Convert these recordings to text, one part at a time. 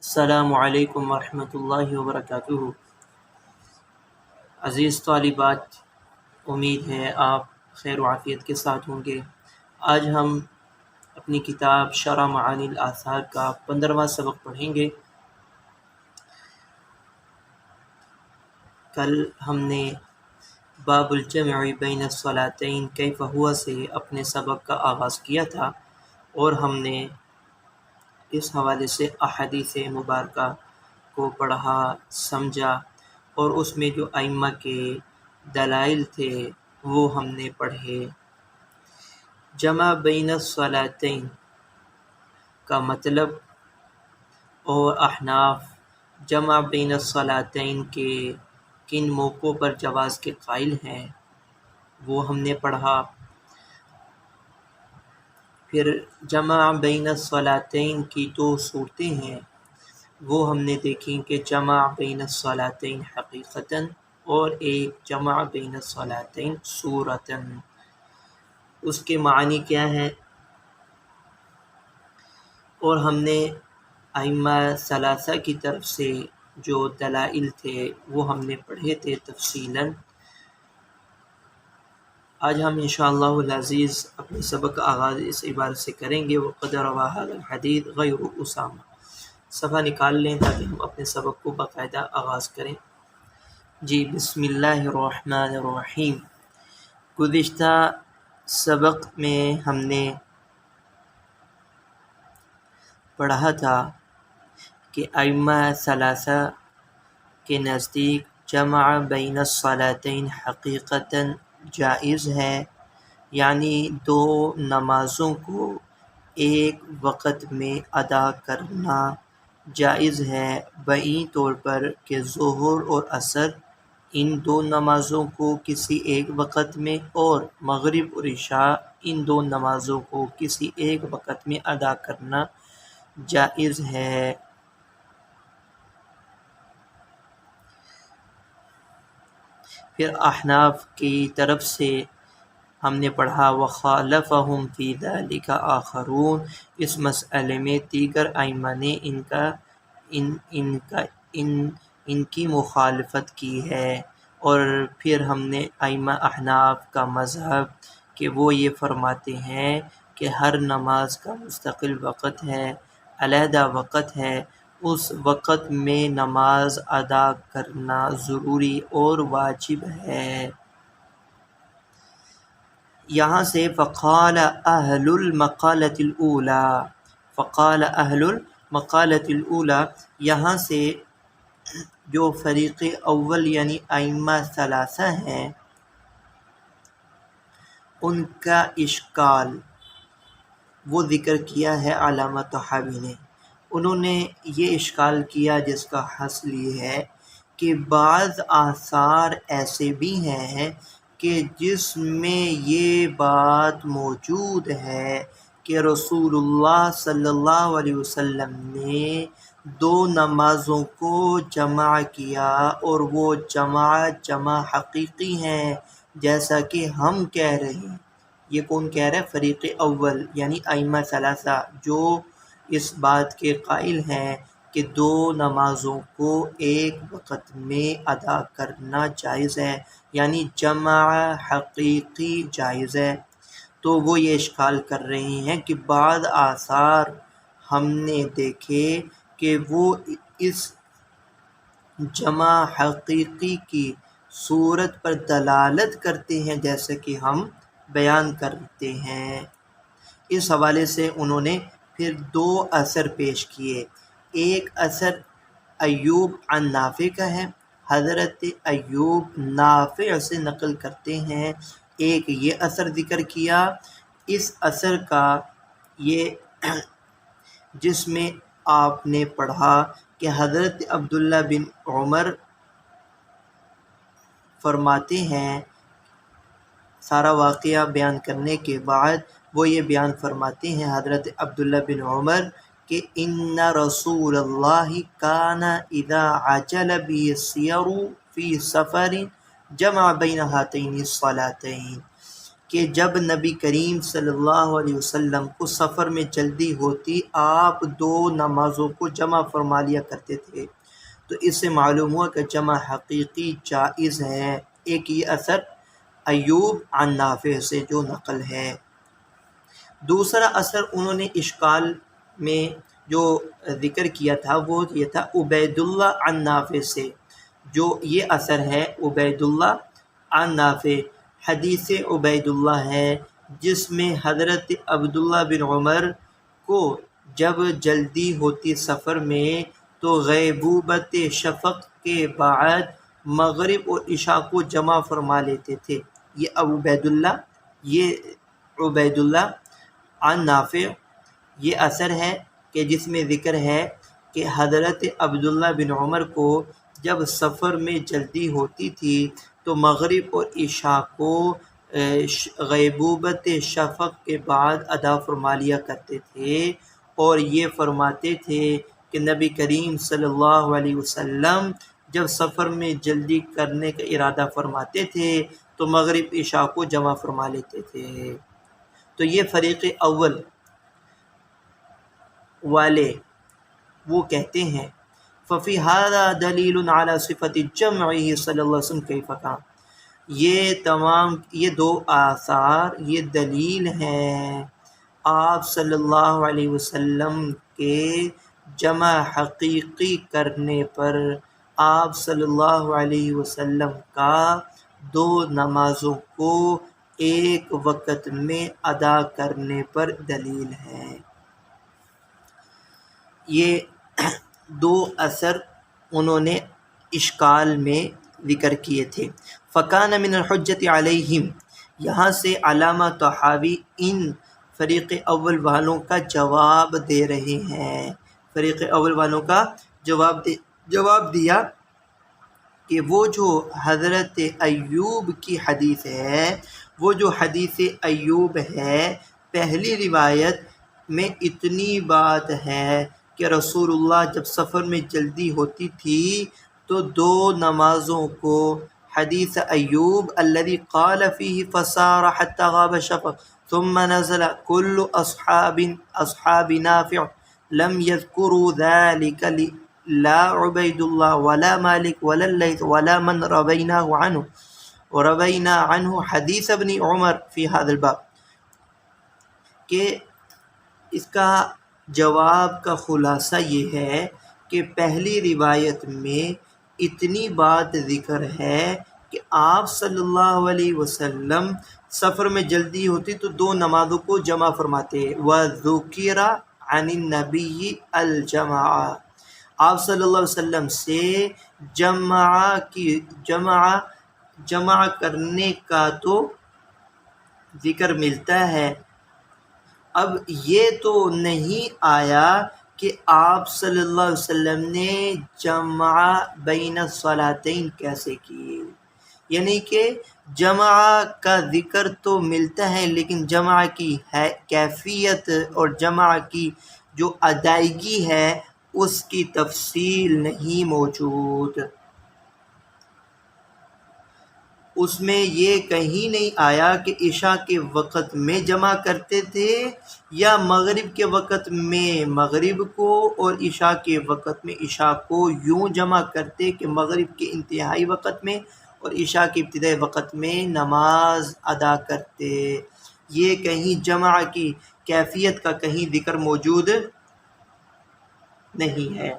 السلام علیکم ورحمۃ اللہ وبرکاتہ۔ عزیز طالبات، امید ہے آپ خیر و عافیت کے ساتھ ہوں گے۔ آج ہم اپنی کتاب شرح معانی الآثار کا 15واں سبق پڑھیں گے۔ کل ہم نے باب الجمع بین الصلاتین کیف ہوا سے اپنے سبق کا آغاز کیا تھا، اور ہم نے اس حوالے سے احادیث مبارکہ کو پڑھا، سمجھا، اور اس میں جو ائمہ کے دلائل تھے وہ ہم نے پڑھے۔ جمع بین الصلاتین کا مطلب اور احناف جمع بین الصلاتین کے کن موقعوں پر جواز کے قائل ہیں وہ ہم نے پڑھا۔ پھر جمع بین الصلاتین کی دو صورتیں ہیں، وہ ہم نے دیکھیں کہ جمع بین الصلاتین حقیقتاً اور ایک جمع بین الصلاتین صورتاً۔ اس کے معنی کیا ہیں، اور ہم نے ائمہ ثلاثہ کی طرف سے جو دلائل تھے وہ ہم نے پڑھے تھے تفصیلاً۔ آج ہم انشاءاللہ العزیز اپنے سبق کا آغاز اس عبارت سے کریں گے، وَقَدْ رَوَى هَذَا الْحَدِيث غَيْرُ أُسَامَہ۔ صفحہ نکال لیں تاکہ ہم اپنے سبق کو باقاعدہ آغاز کریں۔ جی، بسم اللہ الرحمن الرحیم۔ گزشتہ سبق میں ہم نے پڑھا تھا کہ ائمہ ثلاثہ کے نزدیک جمع بین الصلاتین حقیقتاً جائز ہے، یعنی دو نمازوں کو ایک وقت میں ادا کرنا جائز ہے، بعین طور پر کہ ظہر اور عصر ان دو نمازوں کو کسی ایک وقت میں، اور مغرب اور عشاء ان دو نمازوں کو کسی ایک وقت میں ادا کرنا جائز ہے۔ پھر احناف کی طرف سے ہم نے پڑھا وَخَالَفَهُمْ فِي ذَلِكَ آخَرُونَ، اس مسئلے میں دیگر ائمہ نے ان کی مخالفت کی ہے۔ اور پھر ہم نے ائمہ احناف کا مذہب کہ وہ یہ فرماتے ہیں کہ ہر نماز کا مستقل وقت ہے، علیحدہ وقت ہے، اس وقت میں نماز ادا کرنا ضروری اور واجب ہے۔ یہاں سے فقال اہل المقالۃ الاولی، یہاں سے جو فریق اول یعنی ائمہ ثلاثہ ہیں ان کا اشکال وہ ذکر کیا ہے علامہ طحاوی نے۔ انہوں نے یہ اشکال کیا جس کا حاصل یہ ہے کہ بعض آثار ایسے بھی ہیں کہ جس میں یہ بات موجود ہے کہ رسول اللہ صلی اللہ علیہ وسلم نے دو نمازوں کو جمع کیا، اور وہ جمع حقیقی ہیں جیسا کہ ہم کہہ رہے ہیں۔ یہ کون کہہ رہا ہے؟ فریق اول یعنی ائمہ ثلاثہ، جو اس بات کے قائل ہیں کہ دو نمازوں کو ایک وقت میں ادا کرنا جائز ہے، یعنی جمع حقیقی جائز ہے۔ تو وہ یہ اشکال کر رہے ہیں کہ بعض آثار ہم نے دیکھے کہ وہ اس جمع حقیقی کی صورت پر دلالت کرتے ہیں جیسے کہ ہم بیان کرتے ہیں۔ اس حوالے سے انہوں نے پھر دو اثر پیش کیے۔ ایک اثر ایوب عن نافع کا ہے، حضرت ایوب نافع سے نقل کرتے ہیں، ایک یہ اثر ذکر کیا۔ اس اثر کا یہ جس میں آپ نے پڑھا کہ حضرت عبداللہ بن عمر فرماتے ہیں، سارا واقعہ بیان کرنے کے بعد وہ یہ بیان فرماتے ہیں حضرت عبداللہ بن عمر کہ ان رسول اللہ کان اذا عجل به السیر فی سفر جمع بین ہاتین الصلاتین، کہ جب نبی کریم صلی اللہ علیہ وسلم کو سفر میں جلدی ہوتی آپ 2 نمازوں کو جمع فرما لیا کرتے تھے۔ تو اس سے معلوم ہوا کہ جمع حقیقی جائز ہے۔ ایک یہ اثر ایوب عن نافع سے جو نقل ہے۔ دوسرا اثر انہوں نے اشکال میں جو ذکر کیا تھا وہ یہ تھا عبید اللہ عن نافع سے، جو یہ اثر ہے عبید اللہ عن نافع، حدیث عبید اللہ ہے جس میں حضرت عبداللہ بن عمر کو جب جلدی ہوتی سفر میں تو غیبوبت شفق کے بعد مغرب اور عشاء کو جمع فرما لیتے تھے۔ یہ عبید اللہ عن نافع یہ اثر ہے کہ جس میں ذکر ہے کہ حضرت عبداللہ بن عمر کو جب سفر میں جلدی ہوتی تھی تو مغرب اور عشاء کو غیبوبت شفق کے بعد ادا فرما لیا کرتے تھے، اور یہ فرماتے تھے کہ نبی کریم صلی اللہ علیہ وسلم جب سفر میں جلدی کرنے کا ارادہ فرماتے تھے تو مغرب عشاء کو جمع فرما لیتے تھے۔ تو یہ فریق اول والے وہ کہتے ہیں ففی ھذا دلیل علی صفت جمعہ صلی اللہ علیہ وسلم کیف کان، یہ 2 آثار یہ دلیل ہیں آپ صلی اللہ علیہ وسلم کے جمع حقیقی کرنے پر، آپ صلی اللہ علیہ وسلم کا 2 نمازوں کو ایک وقت میں ادا کرنے پر دلیل ہے۔ یہ 2 اثر انہوں نے اشکال میں ذکر کیے تھے۔ فَكَانَ مِنَ الْحُجَّةِ عَلَيْهِمْ، یہاں سے علامہ طحاوی ان فریق اول والوں کا جواب دے رہے ہیں۔ فریق اول والوں کا جواب دیا کہ وہ جو حضرت ایوب کی حدیث ہے، وہ جو حدیث ایوب ہے، پہلی روایت میں اتنی بات ہے کہ رسول اللہ جب سفر میں جلدی ہوتی تھی تو 2 نمازوں کو، حدیث ایوب الذي قال فيه فسار حتى غاب الشفق ثم نزل كل اصحاب نافع لم يذكروا ذلك لا عبید اللہ ولا مالک ولا اللیث ولا من روینا عنہ حدیث ابن عمر فی هذا الباب، کہ اس کا جواب کا خلاصہ یہ ہے کہ پہلی روایت میں اتنی بات ذکر ہے کہ آپ صلی اللہ علیہ وسلم سفر میں جلدی ہوتی تو 2 نمازوں کو جمع فرماتے۔ وَذُكِرَ عَنِ النَّبِيِّ الْجَمَعَ، آپ صلی اللہ علیہ وسلم سے جمع کرنے کا تو ذکر ملتا ہے، اب یہ تو نہیں آیا کہ آپ صلی اللہ علیہ وسلم نے جمع بین الصلاتین کیسے کیے، یعنی کہ جمع کا ذکر تو ملتا ہے لیکن جمع کی کیفیت اور جمع کی جو ادائیگی ہے اس کی تفصیل نہیں موجود۔ اس میں یہ کہیں نہیں آیا کہ عشاء کے وقت میں جمع کرتے تھے یا مغرب کے وقت میں مغرب کو اور عشاء کے وقت میں عشاء کو یوں جمع کرتے کہ مغرب کے انتہائی وقت میں اور عشاء کے ابتدائی وقت میں نماز ادا کرتے۔ یہ کہیں جمع کی کیفیت کا کہیں ذکر موجود نہیں ہے۔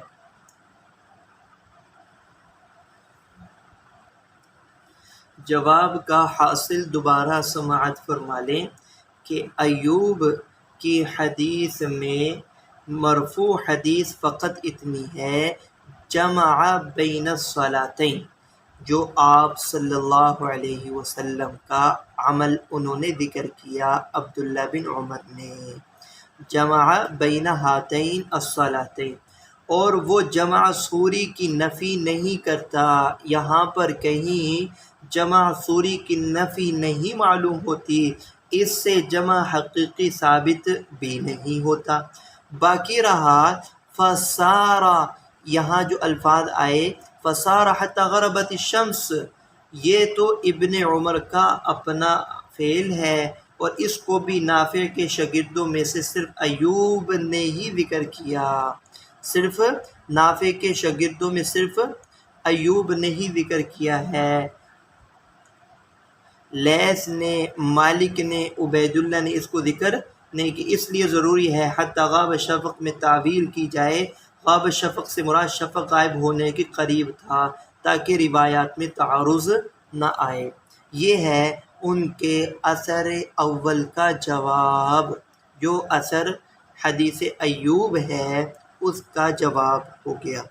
جواب کا حاصل دوبارہ سماعت فرما لیں کہ ایوب کی حدیث میں مرفوع حدیث فقط اتنی ہے جمع بین الصلاتین، جو آپ صلی اللہ علیہ وسلم کا عمل انہوں نے ذکر کیا عبداللہ بن عمر نے، جمع بین ہاتین الصلاتین، اور وہ جمع سوری کی نفی نہیں کرتا۔ یہاں پر کہیں جمع سوری کی نفی نہیں معلوم ہوتی، اس سے جمع حقیقی ثابت بھی نہیں ہوتا۔ باقی رہا فسارا، یہاں جو الفاظ آئے فسارا حتی غربت الشمس، یہ تو ابن عمر کا اپنا فعل ہے، اور اس کو بھی نافع کے شاگردوں میں سے صرف ایوب نے ہی ذکر کیا، صرف نافع کے شاگردوں میں صرف ایوب نے ہی ذکر کیا ہے، لیث نے، مالک نے، عبید اللہ نے اس کو ذکر نہیں کی۔ اس لیے ضروری ہے حتی غاب شفق میں تعویل کی جائے، غاب شفق سے مراد شفق غائب ہونے کے قریب تھا، تاکہ روایات میں تعارض نہ آئے۔ یہ ہے ان کے اثر اول کا جواب، جو اثر حدیث ایوب ہے اس کا جواب ہو گیا۔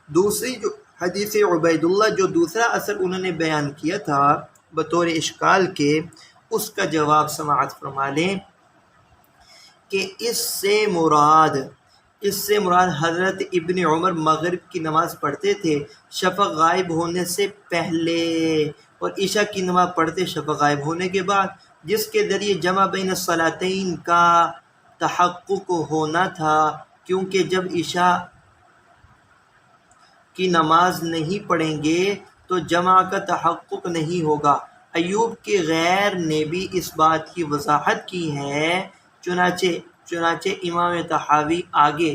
دوسری جو حدیث عبید اللہ، جو دوسرا اثر انہوں نے بیان کیا تھا بطور اشکال کے، اس کا جواب سماعت فرما لیں کہ اس سے مراد حضرت ابن عمر مغرب کی نماز پڑھتے تھے شفق غائب ہونے سے پہلے، اور عشاء کی نماز پڑھتے شفق غائب ہونے کے بعد، جس کے ذریعے جمع بین الصلاتین کا تحقق ہونا تھا، کیونکہ جب عشاء کی نماز نہیں پڑھیں گے تو جمع کا تحقق نہیں ہوگا۔ ایوب کے غیر نے بھی اس بات کی وضاحت کی ہے، چنانچہ امام طحاوی آگے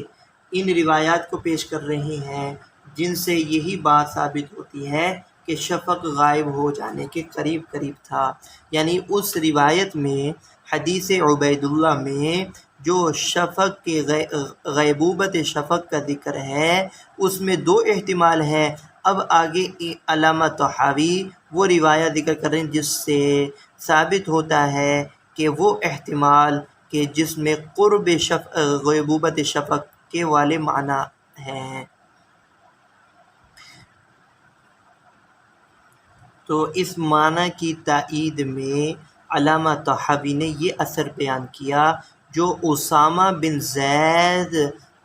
ان روایات کو پیش کر رہے ہیں جن سے یہی بات ثابت ہوتی ہے کہ شفق غائب ہو جانے کے قریب تھا، یعنی اس روایت میں، حدیث عبید اللہ میں جو شفق کے غیبوبت شفق کا ذکر ہے، اس میں دو احتمال ہے۔ اب آگے علامہ طحاوی وہ روایت ذکر کر رہے ہیں جس سے ثابت ہوتا ہے کہ وہ احتمال کہ جس میں قرب غیبوبت شفق کے والے معنی ہیں۔ تو اس معنی کی تائید میں علامہ طحاوی نے یہ اثر بیان کیا جو اسامہ بن زید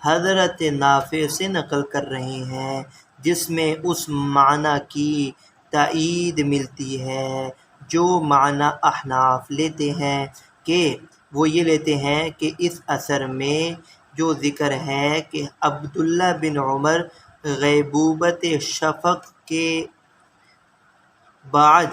حضرت نافع سے نقل کر رہے ہیں، جس میں اس معنی کی تائید ملتی ہے جو معنی احناف لیتے ہیں، کہ وہ یہ لیتے ہیں کہ اس اثر میں جو ذکر ہے کہ عبداللہ بن عمر غیبوبت شفق کے بعد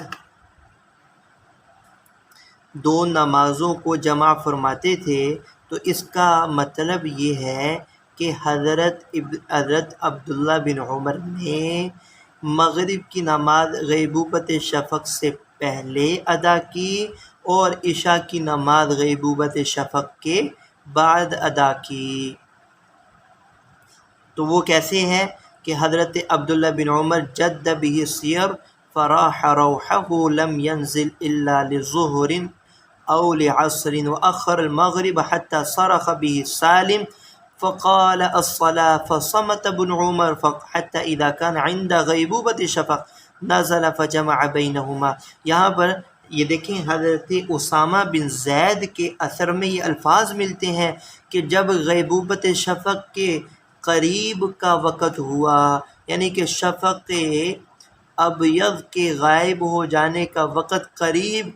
دو نمازوں کو جمع فرماتے تھے، تو اس کا مطلب یہ ہے کہ حضرت عبداللہ بن عمر نے مغرب کی نماز غیبوبت شفق سے پہلے ادا کی اور عشاء کی نماز غیبوبت شفق کے بعد ادا کی۔ تو وہ کیسے ہے کہ حضرت عبداللہ بن عمر جد به السیر فراح روحه لم ينزل الا لظهر او لعصر واخر المغرب حتى صرخ به السالم فقال الصلاة فصمت ابن عمر حتى اذا كان عند غیبوبت شفق نزل فجمع بینهما۔ یہاں پر یہ دیکھیں حضرت اسامہ بن زید کے اثر میں یہ الفاظ ملتے ہیں کہ جب غیبوبت شفق کے قریب کا وقت ہوا، یعنی کہ شفق ابیض کے غائب ہو جانے کا وقت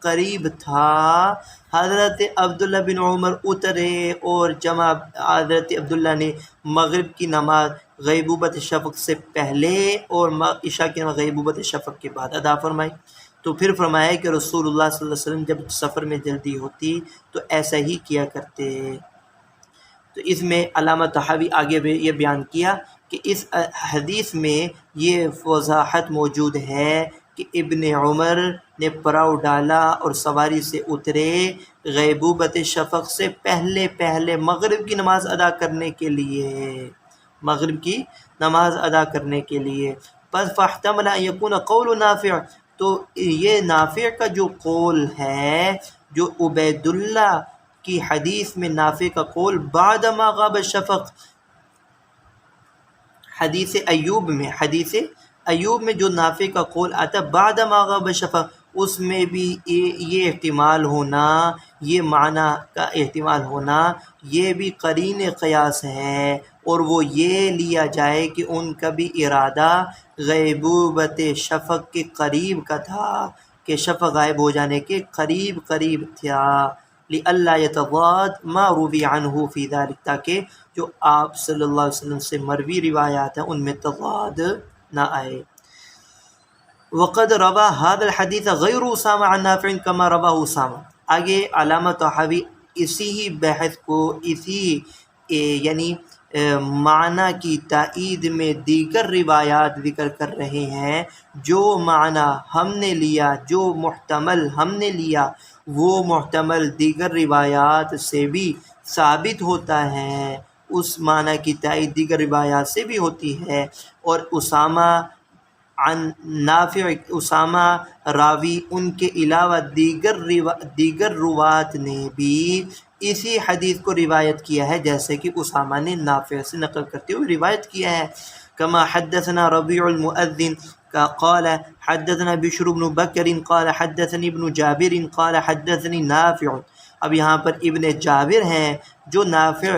قریب تھا، حضرت عبداللہ بن عمر اترے اور حضرت عبداللہ نے مغرب کی نماز غیبوبت شفق سے پہلے اور عشاء کی نماز غیبوبت شفق کے بعد ادا فرمائی۔ تو پھر فرمایا کہ رسول اللہ صلی اللہ علیہ وسلم جب سفر میں جلدی ہوتی تو ایسا ہی کیا کرتے۔ تو اس میں علامہ طحاوی آگے بھی یہ بیان کیا کہ اس حدیث میں یہ وضاحت موجود ہے کہ ابن عمر نے پراؤ ڈالا اور سواری سے اترے غیبوبت شفق سے پہلے مغرب کی نماز ادا کرنے کے لیے پس فاحتمل ان یکون قول نافع، تو یہ نافع کا جو قول ہے، جو عبید اللہ کی حدیث میں نافع کا قول بعد ما غاب الشفق، حدیث ایوب میں جو نافع کا قول آتا بعد ما غاب الشفق، اس میں بھی یہ احتمال ہونا، یہ معنی کا احتمال ہونا، یہ بھی قرین قیاس ہے، اور وہ یہ لیا جائے کہ ان کا بھی ارادہ غیبوبت شفق کے قریب کا تھا، کہ شفق غائب ہو جانے کے قریب تھا، لئلا یتضاد ما روی عنہ فی ذلک، تاکہ جو آپ صلی اللہ علیہ وسلم سے مروی روایات ہیں ان میں تضاد نہ آئے۔ وقد روا هذا الحدیث غیر اسامہ عن نافع کما روا اسامہ. آگے علامہ طحاوی اسی ہی بحث کو یعنی معنی کی تائید میں دیگر روایات ذکر کر رہے ہیں. جو معنی ہم نے لیا، جو محتمل ہم نے لیا، وہ محتمل دیگر روایات سے بھی ثابت ہوتا ہے، اس معنی کی تائید دیگر روایات سے بھی ہوتی ہے. اور اسامہ عن نافع، اسامہ راوی، ان کے علاوہ دیگر روات نے بھی اسی حدیث کو روایت کیا ہے، جیسے کہ اسامہ نے نافع سے نقل کرتے ہوئے روایت کیا ہے. کما حدثنا ربیع المؤذن قال حدثنا بشر بن بکر قال حدثني ابن جابر قال حدثني نافع. اب یہاں پر ابن جابر ہیں جو نافع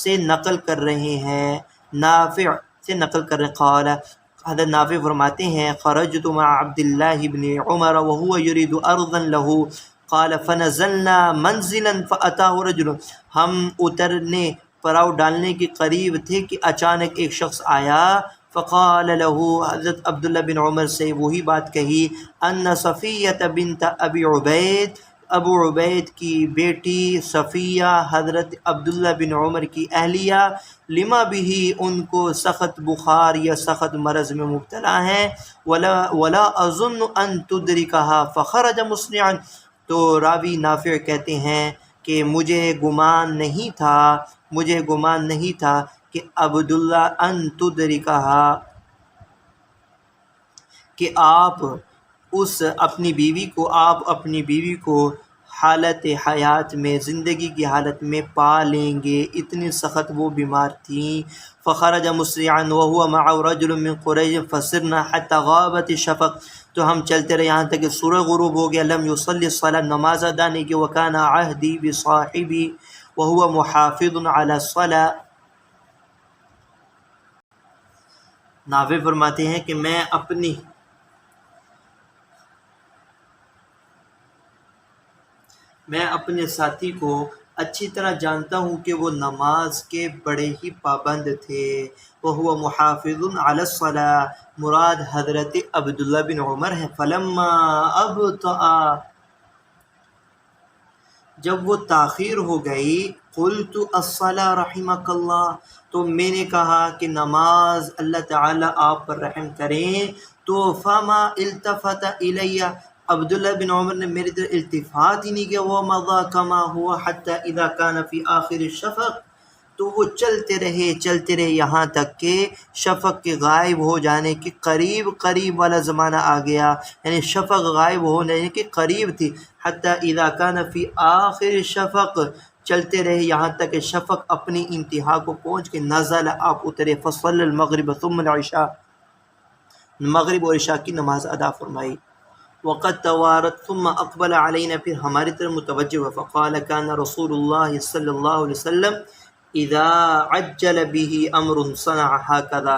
سے نقل کر رہے ہیں، نافع سے نقل کر رہے ہیں. قال حضرت نافع فرماتے ہیں خرجت مع عبد الله بن عمر وهو يريد ارضا له قال فنزلنا منزلا فاتاه رجل. ہم اترنے پڑاؤ ڈالنے کے قریب تھے کہ اچانک ایک شخص آیا. فقال له، حضرت عبداللہ بن عمر سے وہی بات کہی، ان صفیہ بنت ابی عبید، ابو عبید کی بیٹی صفیہ حضرت عبداللہ بن عمر کی اہلیہ، لما بھی ان کو سخت بخار یا سخت مرض میں مبتلا ہیں، ولا اظن ان تدرکها فخرج مسرعا. تو راوی نافع کہتے ہیں کہ مجھے گمان نہیں تھا کہ عبداللہ ان تدرکها، کہ آپ اپنی بیوی کو حالت حیات میں، زندگی کی حالت میں پا لیں گے، اتنی سخت وہ بیمار تھیں. فخرج مسرعا وهو مع رجل من قریش فسرنا حتى غابت الشفق. تو ہم چلتے رہے یہاں تک کہ سورج غروب ہو گیا. لم يصلي الصلاة، نماز ادا نہیں کی. وكان عهدي بصاحبي وهو محافظ على الصلاة. نافع فرماتے ہیں کہ میں اپنے ساتھی کو اچھی طرح جانتا ہوں کہ وہ نماز کے بڑے ہی پابند تھے. وهو محافظ على الصلاة، مراد حضرت عبداللہ بن عمر ہیں. فلما ابطأ، جب وہ تاخیر ہو گئی، قلت الصلاة رحمک اللہ، تو میں نے کہا کہ نماز اللہ تعالیٰ آپ پر رحم کریں. تو فما التفت الی، عبداللہ بن عمر نے میری طرف التفات ہی نہیں کیا. وہ مضى كما هو حتى اذا كان في آخر الشفق، تو وہ چلتے رہے یہاں تک کہ شفق کے غائب ہو جانے کے قریب والا زمانہ آ گیا، یعنی شفق غائب ہونے کے قریب تھی. حتی اذا کان فی آخر الشفق، چلتے رہے یہاں تک کہ شفق اپنی انتہا کو پہنچ کے نزل، آپ اترے. فصلی المغرب ثم العشاء، مغرب اور عشاء کی نماز ادا فرمائی. وقد توارت ثم اقبل علینا، پھر ہماری طرف متوجہ ہوا. فقال كان رسول اللہ صلی اللہ علیہ وسلم اذا عجل به امر صنع هكذا،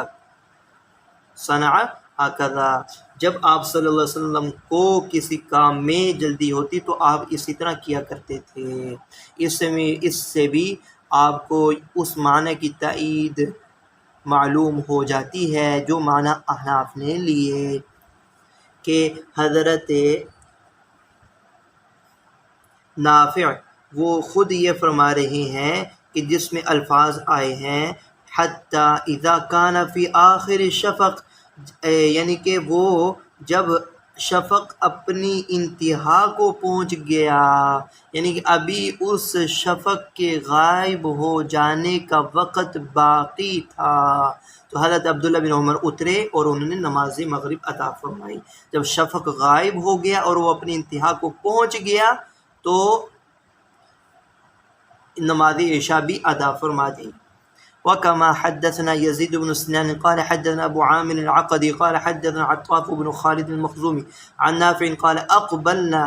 جب آپ صلی اللہ علیہ وسلم کو کسی کام میں جلدی ہوتی تو آپ اسی طرح کیا کرتے تھے. اس سے بھی آپ کو اس معنی کی تائید معلوم ہو جاتی ہے جو معنی احناف نے لیے، کہ حضرت نافع وہ خود یہ فرما رہے ہیں کہ جس میں الفاظ آئے ہیں حتی اذا کان فی آخر الشفق، یعنی کہ وہ جب شفق اپنی انتہا کو پہنچ گیا، یعنی کہ ابھی اس شفق کے غائب ہو جانے کا وقت باقی تھا. تو حضرت عبداللہ بن عمر اترے اور انہوں نے نماز مغرب عطا فرمائی. جب شفق غائب ہو گیا اور وہ اپنی انتہا کو پہنچ گیا تو نماز عشاء بھی ادا فرما دی. وكما حدثنا يزيد بن سنان قال حدثنا ابو عامر العقدي قال حدثنا عطاف بن خالد المخزومي عن نافع قال اقبلنا،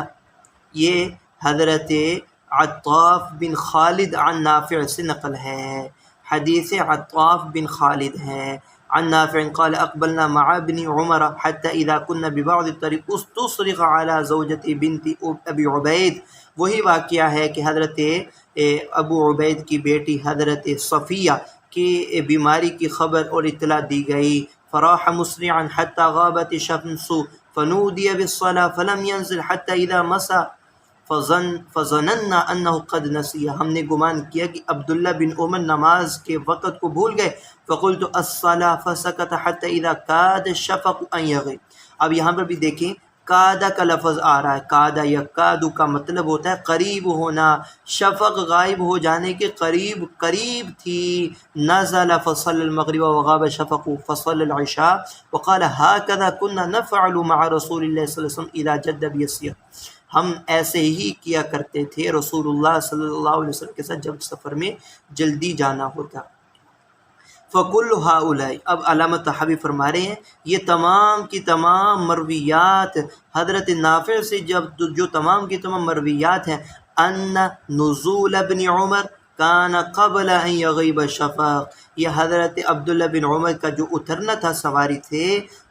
یہ حضرت عطاف بن خالد عن نافع سے نقل ہے، حدیث عطاف بن خالد ہے. عن نافع قال اقبلنا مع ابن عمر حتى اذا كنا ببعض الطريق استصرخ على زوجة بنت ابي عبید. وہی واقعہ ہے کہ حضرت ابو عبید کی بیٹی حضرت صفیہ کی بیماری کی خبر اور اطلاع دی گئی. فراح مسرعا حتى غابت الشمس فنودي بالصلاة فلم ينزل حتى إذا مسى فظننا انه قد نسی، ہم نے گمان کیا کہ عبداللہ بن عمر نماز کے وقت کو بھول گئے. فقلت الصلاة فسكت حتى اذا كاد الشفق ان يغيب. اب یہاں پر بھی دیکھیں کادا کا لفظ آ رہا ہے. کادا یا کادو کا مطلب ہوتا ہے قریب ہونا، شفق غائب ہو جانے کے قریب قریب تھی. نزل فصل المغرب وغاب الشفق فصل العشاء وقال هكذا كنا نفعل مع رسول الله صلی اللہ علیہ وسلم اذا جد بالسير. ہم ایسے ہی کیا کرتے تھے رسول اللہ صلی اللہ علیہ وسلم کے ساتھ جب سفر میں جلدی جانا ہوتا. فکل ہؤلاء، اب علامہ طحاوی فرما رہے ہیں یہ تمام کی تمام مرویات حضرت نافع سے جو تمام کی تمام مرویات ہیں، ان نزول ابن عمر کان قبل ان یغیب الشفق، یہ حضرت عبداللہ بن عمر کا جو اترنا تھا سواری تھے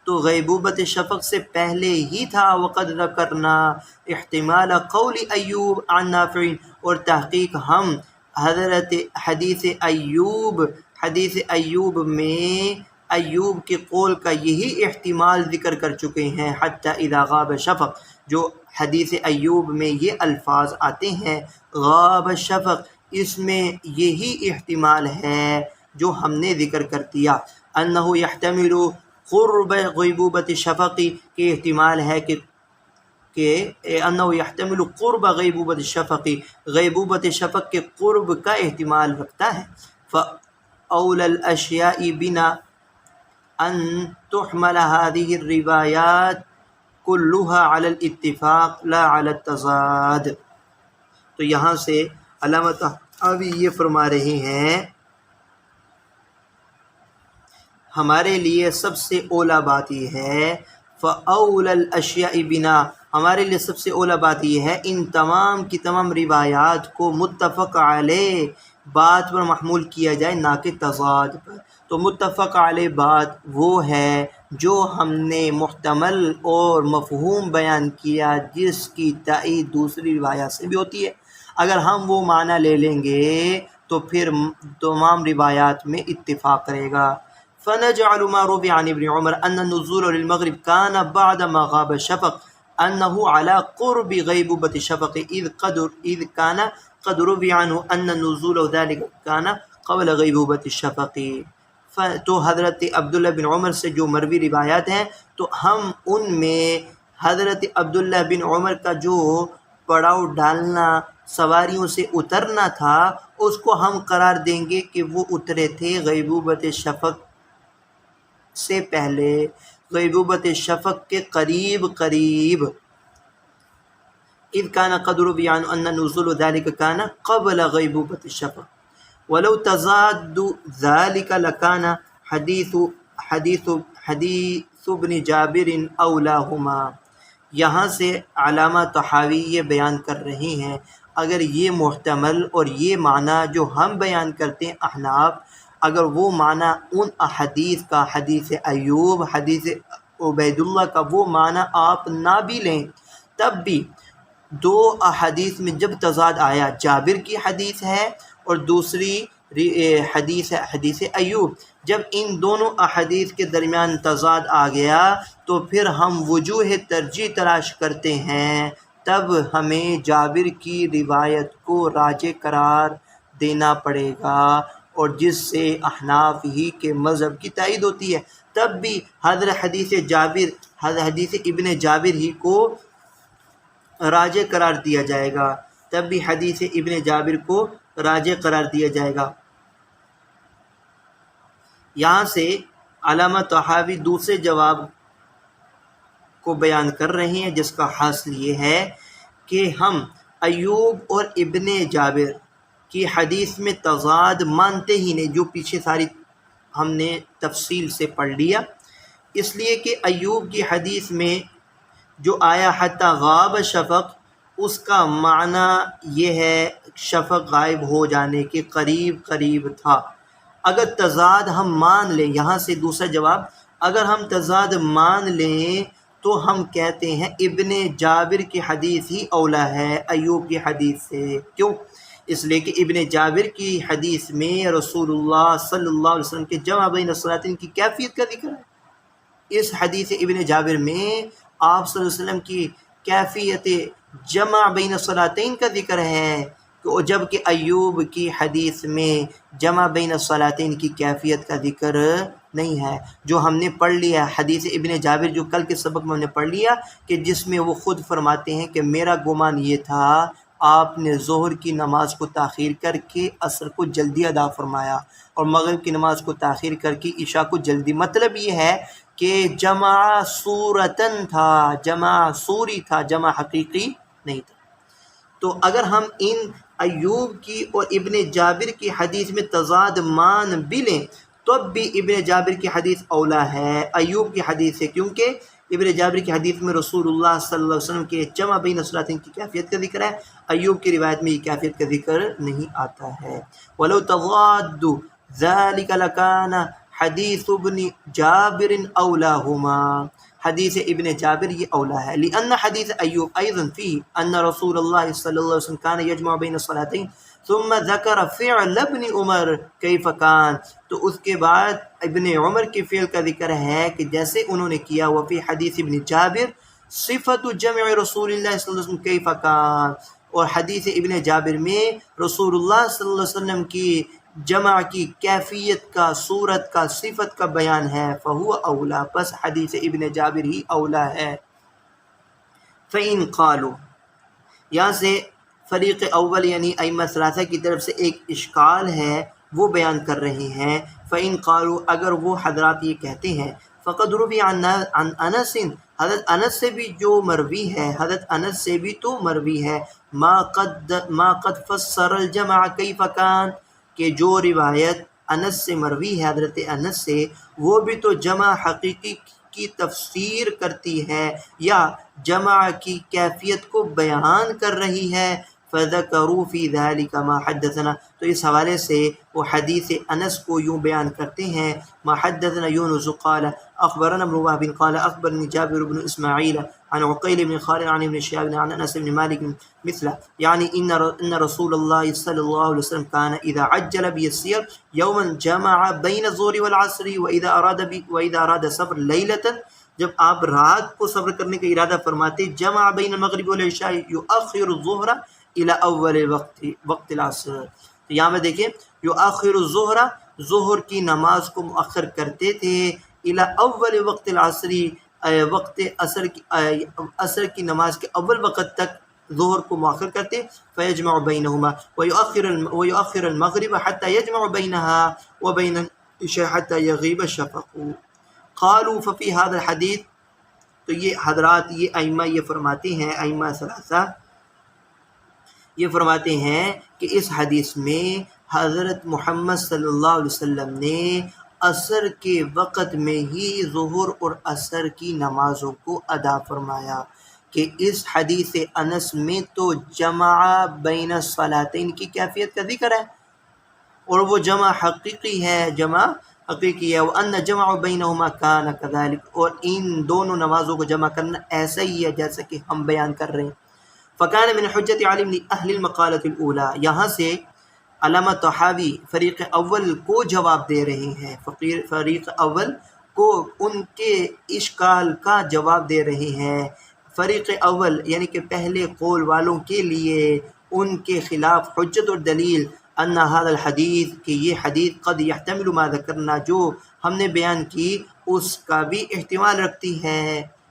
تو غیبوبت شفق سے پہلے ہی تھا. وقد ذکرنا احتمال قول ایوب عن نافع، اور تحقیق ہم حضرت حدیث ایوب میں ایوب کے قول کا یہی احتمال ذکر کر چکے ہیں. حتی اذا غاب شفق، جو حدیث ایوب میں یہ الفاظ آتے ہیں غاب شفق، اس میں یہی احتمال ہے جو ہم نے ذکر کر دیا. انہ یحتمل قرب غیبوبت شفقی، کے احتمال ہے کہ انہ یحتمل قرب غیبوبت شفقی، غیبوبت شفق کے قرب کا احتمال رکھتا ہے. فأولى الأشياء بنا أن تحمل هذه الروايات كلها على الاتفاق لا على التضاد. تو یہاں سے علامہ طحاوی یہ فرما رہے ہیں ہمارے لیے سب سے اولا بات یہ ہے، فأولى الأشياء بنا، ہمارے لیے سب سے اولا بات یہ ہے ان تمام کی تمام روایات کو متفق علیہ بات پر محمول کیا جائے، نہ کہ تضاد پر. تو متفق علیہ بات وہ ہے جو ہم نے محتمل اور مفہوم بیان کیا جس کی تائید دوسری روایات سے بھی ہوتی ہے. اگر ہم وہ معنی لے لیں گے تو پھر تمام روایات میں اتفاق رہے گا. فنجعل ما روي عن ابن عمر ان النزول للمغرب كان بعد ما غاب الشفق انه على قرب غيبوبة الشفق اذ كان قد روي عنه ان النزول ذلك كان قبل غیبوبة الشفق. تو حضرت عبداللہ بن عمر سے جو مروی روایات ہیں تو ہم ان میں حضرت عبداللہ بن عمر کا جو پڑاؤ ڈالنا، سواریوں سے اترنا تھا، اس کو ہم قرار دیں گے کہ وہ اترے تھے غیبوبت شفق سے پہلے، غیبوبت شفق کے قریب قریب. اذ كان قد روي عنه ان نزول ذلك كان قبل غیبوبت الشفق ولو تزاد ذلك لكان حدیث ابن جابر اولاہما. یہاں سے علامہ طحاوی یہ بیان کر رہے ہیں اگر یہ محتمل اور یہ معنی جو ہم بیان کرتے ہیں احناف، اگر وہ معنی ان احادیث کا، حدیث ایوب، حدیث عبیداللہ کا وہ معنی آپ نہ بھی لیں، تب بھی دو احادیث میں جب تضاد آیا، جابر کی حدیث ہے اور دوسری حدیث ایوب، جب ان دونوں احادیث کے درمیان تضاد آ گیا تو پھر ہم وجوہ ترجیح تلاش کرتے ہیں. تب ہمیں جابر کی روایت کو راجح قرار دینا پڑے گا، اور جس سے احناف ہی کے مذہب کی تائید ہوتی ہے. تب بھی حدیث ابن جابر ہی کو راجح قرار دیا جائے گا، تب بھی حدیث ابن جابر کو راجح قرار دیا جائے گا. یہاں سے علامہ طحاوی دوسرے جواب کو بیان کر رہے ہیں جس کا حاصل یہ ہے کہ ہم ایوب اور ابن جابر کی حدیث میں تضاد مانتے ہی نہیں، جو پیچھے ساری ہم نے تفصیل سے پڑھ لیا. اس لیے کہ ایوب کی حدیث میں جو آیا حتی غاب شفق، اس کا معنی یہ ہے شفق غائب ہو جانے کے قریب قریب تھا. اگر تضاد ہم مان لیں، یہاں سے دوسرا جواب، اگر ہم تضاد مان لیں تو ہم کہتے ہیں ابن جابر کی حدیث ہی اولا ہے ایوب کی حدیث سے. کیوں؟ اس لیے کہ ابن جابر کی حدیث میں رسول اللہ صلی اللہ علیہ وسلم کے جمع بین الصلاتین کی کیفیت کا ذکر ہے. اس حدیث ابن جابر میں آپ صلی اللہ علیہ وسلم کی کیفیت جمع بین الصلاتین کا ذکر ہے، جب کہ ایوب کی حدیث میں جمع بین الصلاتین کی کیفیت کا ذکر نہیں ہے، جو ہم نے پڑھ لیا حدیث ابن جابر جو کل کے سبق میں ہم نے پڑھ لیا، کہ جس میں وہ خود فرماتے ہیں کہ میرا گمان یہ تھا آپ نے ظہر کی نماز کو تاخیر کر کے عصر کو جلدی ادا فرمایا اور مغرب کی نماز کو تاخیر کر کے عشاء کو جلدی۔ مطلب یہ ہے کہ جمع صورتن تھا، جمع صوری تھا، جمع حقیقی نہیں تھا۔ تو اگر ہم ان ایوب کی اور ابن جابر کی حدیث میں تضاد مان بھی لیں تب بھی ابن جابر کی حدیث اولا ہے ایوب کی حدیث سے، کیونکہ ابن جابر کی حدیث میں رسول اللہ صلی اللہ علیہ وسلم کے جمع بین الصلاتین کی کیفیت کا ذکر ہے، ایوب کی روایت میں یہ کیفیت کا ذکر نہیں آتا ہے۔ وَلَوْ تَضَادُّ ذَلِكَ لَكَانَ حدیث ابن جابر اولاہما، حدیث ابن جابر یہ اولا ہے، لأن حدیث ایوب ایضا فیہ ان رسول اللہ صلی اللہ علیہ وسلم کان یجمع بین الصلاتین ثم ذکر فعل ابن عمر کیف کان، تو اس کے بعد ابن عمر کے فعل کا ذکر ہے کہ جیسے انہوں نے کیا، وفی حدیث ابن جابر صفت جمع رسول اللہ صلی اللہ علیہ وسلم کیف کان، اور حدیث ابن جابر میں رسول اللہ صلی اللہ علیہ وسلم کی جمع کی کیفیت کا، صورت کا، صفت کا بیان ہے، فہو اولا، پس حدیث ابن جابر ہی اولا ہے۔ فَإِن قَالُوا، یہاں سے فریق اول یعنی ائمہ ثلاثہ کی طرف سے ایک اشکال ہے وہ بیان کر رہے ہیں۔ فَإِن قَالُوا، اگر وہ حضرات یہ کہتے ہیں، فَقَدْ رُوِيَ عَنْ أَنَسٍ، حضرت انس سے بھی جو مروی ہے، حضرت انس سے بھی تو مروی ہے، ما قد فسر الجمع کیف کان، کہ جو روایت انس سے مروی ہے، حضرت انس سے، وہ بھی تو جمع حقیقی کی تفسیر کرتی ہے یا جمع کی کیفیت کو بیان کر رہی ہے۔ فَذَكَرُوا فِي ذَلِكَ مَا حَدَّثَنَا، تو اس حوالے سے وہ حدیث انس کو یوں بیان کرتے ہیں، ما حدثنا یونس قال اخبرنا ابن وهب قال اخبرني جابر بن اسماعیل عن عقیل بن خالد عن ابن شهاب عن انس بن مالك مثله، یعنی ان رسول اللہ صلی اللہ علیہ وسلم كان اذا عجل بالسير يوما جمع بين الظهر والعصر واذا اراد سفر ليلة، جب آپ رات کو سفر کرنے کا ارادہ فرماتے، جمع بین المغرب والعشاء یؤخر الظہر الى اول وقت العصر، تو یہاں میں دیکھیں یؤخر الظہر، ظہر کی نماز کو مؤخر کرتے تھے، الى اول وقت العصر، وقت عصر کی نماز کے اول وقت تک ظہر کو مؤخر کرتے، فیجمع بینہما ویؤخر المغرب حتی یجمع بینہا وبین العشاء حتی یغیب الشفق۔ قالوا ففی هذا الحدیث، تو یہ حضرات یہ ائمہ یہ فرماتے ہیں، ائمہ ثلاثہ یہ فرماتے ہیں کہ اس حدیث میں حضرت محمد صلی اللہ علیہ وسلم نے عصر کے وقت میں ہی ظہر اور عصر کی نمازوں کو ادا فرمایا، کہ اس حدیث انس میں تو جمع بین الصلاتین کی کیفیت کا ذکر ہے اور وہ جمع حقیقی ہے، جمع حقیقی ہے، وَأَنَّ جَمْعَ بَيْنَهُمَا كَانَ كَذَلِكَ، اور ان دونوں نمازوں کو جمع کرنا ایسا ہی ہے جیسا کہ ہم بیان کر رہے ہیں۔ فَكَانَ مِنْ حُجَّةِ عَلِمْ لِأَهْلِ الْمَقَالَةِ الْأُولَى، یہاں سے علامہ طحاوی فریق اول کو جواب دے رہے ہیں، فریق اول کو ان کے اشکال کا جواب دے رہے ہیں۔ فریق اول یعنی کہ پہلے قول والوں کے لیے ان کے خلاف حجت اور دلیل، ان هذا الحدیث، کہ یہ حدیث قد یحتمل ما ذکرنا، جو ہم نے بیان کی اس کا بھی احتمال رکھتی ہے۔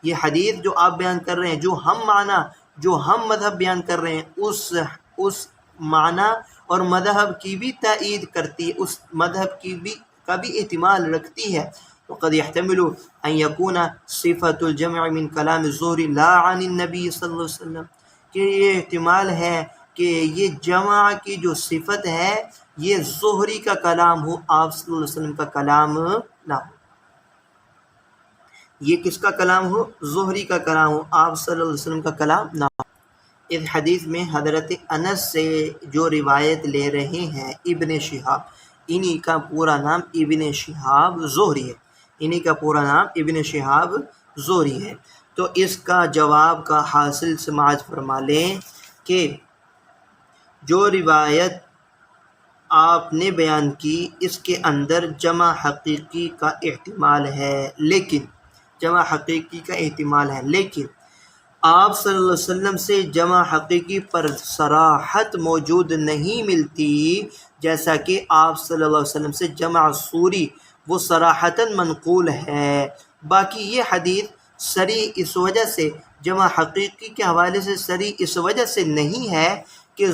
یہ حدیث جو آپ بیان کر رہے ہیں، جو ہم معنی، جو ہم مذہب بیان کر رہے ہیں، اس معنی اور مذہب کی بھی تائید کرتی ہے، اس مذہب کی بھی کا بھی احتمال رکھتی ہے۔ وقد يحتمل ان يكون صفة الجمع من كلام الظهر لا عن النبي صلی اللہ علیہ وسلم، کہ یہ احتمال ہے کہ یہ جمع کی جو صفت ہے یہ ظہری کا کلام ہو، آپ صلی اللہ علیہ وسلم کا کلام نہ ہو، یہ کس کا کلام ہو؟ ظہری کا کلام ہو، آپ صلی اللہ علیہ وسلم کا کلام نہ ہو۔ اس حدیث میں حضرت انس سے جو روایت لے رہے ہیں ابن شہاب، انہی کا پورا نام ابن شہاب زہری ہے، انہی کا پورا نام ابن شہاب زہری ہے، تو اس کا جواب کا حاصل سماعت فرما لیں کہ جو روایت آپ نے بیان کی اس کے اندر جمع حقیقی کا احتمال ہے، لیکن جمع حقیقی کا احتمال ہے، لیکن آپ صلی اللہ علیہ وسلم سے جمع حقیقی پر صراحت موجود نہیں ملتی، جیسا کہ آپ صلی اللہ علیہ وسلم سے جمع صوری وہ صراحتاً منقول ہے۔ باقی یہ حدیث صریح اس وجہ سے جمع حقیقی کے حوالے سے صریح اس وجہ سے نہیں ہے کہ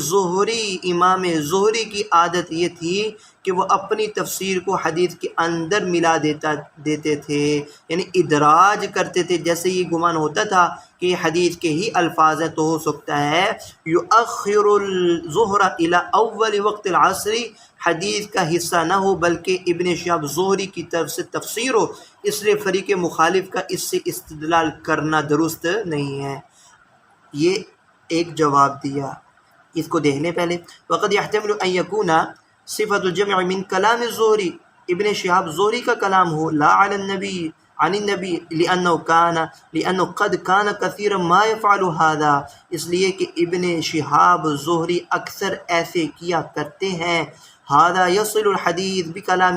امام زہری کی عادت یہ تھی کہ وہ اپنی تفسیر کو حدیث کے اندر ملا دیتے تھے، یعنی ادراج کرتے تھے، جیسے یہ گمان ہوتا تھا کہ یہ حدیث کے ہی الفاظ ہیں تو ہو سکتا ہے یؤخر الظہر الی اول وقت العصر حدیث کا حصہ نہ ہو بلکہ ابن شہاب زہری کی طرف سے تفسیر ہو، اس لیے فریق مخالف کا اس سے استدلال کرنا درست نہیں ہے۔ یہ ایک جواب دیا، اس کو دیکھ لیں پہلے۔ وقد يحتمل ان يكون صفت الجمع من کلام الزہری، ابن شہاب زہری کا کلام ہو، لا علی النبی عن النبی لأنه قد كان كثيرا ما يفعل هذا، اس لیے کہ ابن شہاب زہری اکثر ایسے کیا کرتے ہیں۔ هذا يصل الحدیث بکلام،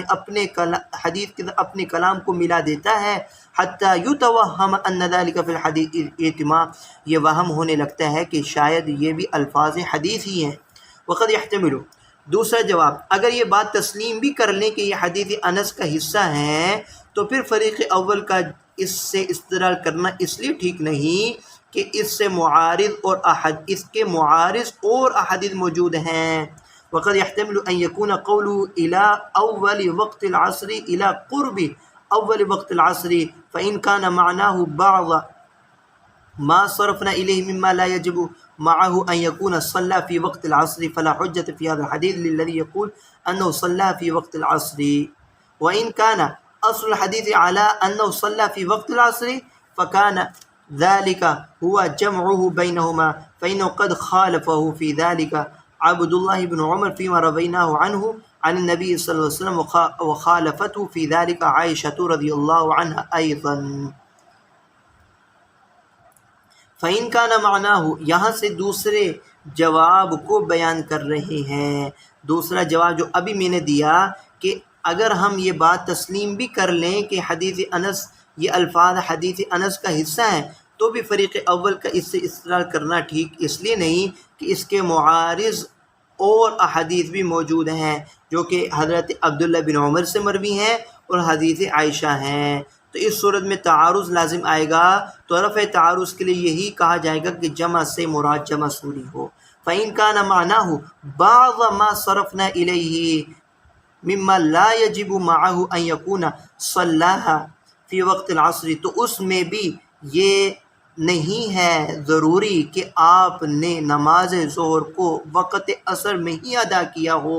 حدیث کے اپنے کلام کو ملا دیتا ہے، حتی یتوہم ان ذلك فی الحدیث اعتماع، یہ وہم ہونے لگتا ہے کہ شاید یہ بھی الفاظ حدیث ہی ہیں۔ وقد يحتمل، دوسرا جواب، اگر یہ بات تسلیم بھی کر لیں کہ یہ حدیث انس کا حصہ ہیں تو پھر فریق اول کا اس سے استدلال کرنا اس لیے ٹھیک نہیں کہ اس کے معارض اور احادیث موجود ہیں۔ وقد يحتمل ان يكون قوله الى اول وقت العصر الى قرب اول وقت العصر فان كان معناه بعض ما صرفنا إليه مما لا يجب معه أن يكون صلى في وقت العصر فلا حجة في هذا الحديث للذي يقول أنه صلى في وقت العصر، وإن كان أصل الحديث على أنه صلى في وقت العصر فكان ذلك هو جمعه بينهما، فإنه قد خالفه في ذلك عبد الله بن عمر فيما رويناه عنه عن النبي صلى الله عليه وسلم، وخالفته في ذلك عائشة رضي الله عنها أيضا۔ فَإِنْ كَانَ مَعْنَاهُ، یہاں سے دوسرے جواب کو بیان کر رہے ہیں۔ دوسرا جواب جو ابھی میں نے دیا کہ اگر ہم یہ بات تسلیم بھی کر لیں کہ حدیث انس، یہ الفاظ حدیث انس کا حصہ ہیں، تو بھی فریق اول کا اس سے استدلال کرنا ٹھیک اس لیے نہیں کہ اس کے معارض اور احادیث بھی موجود ہیں جو کہ حضرت عبداللہ بن عمر سے مروی ہیں اور حدیث عائشہ ہیں، تو اس صورت میں تعارض لازم آئے گا، تو رفع تعارض کے لیے یہی کہا جائے گا کہ جمع سے مراد جمع صوری ہو۔ فَإِنْ كَانَ مَعْنَاهُ بَعْضَ مَا صَرَفْنَا إِلَيْهِ مِمَّا لَا يَجِبُ مَعَهُ أَنْ يَكُونَ صَلَّاهَا فِي وَقْتِ الْعَصْرِ، تو اس میں بھی یہ نہیں ہے ضروری کہ آپ نے نماز ظہر کو وقت عصر میں ہی ادا کیا ہو۔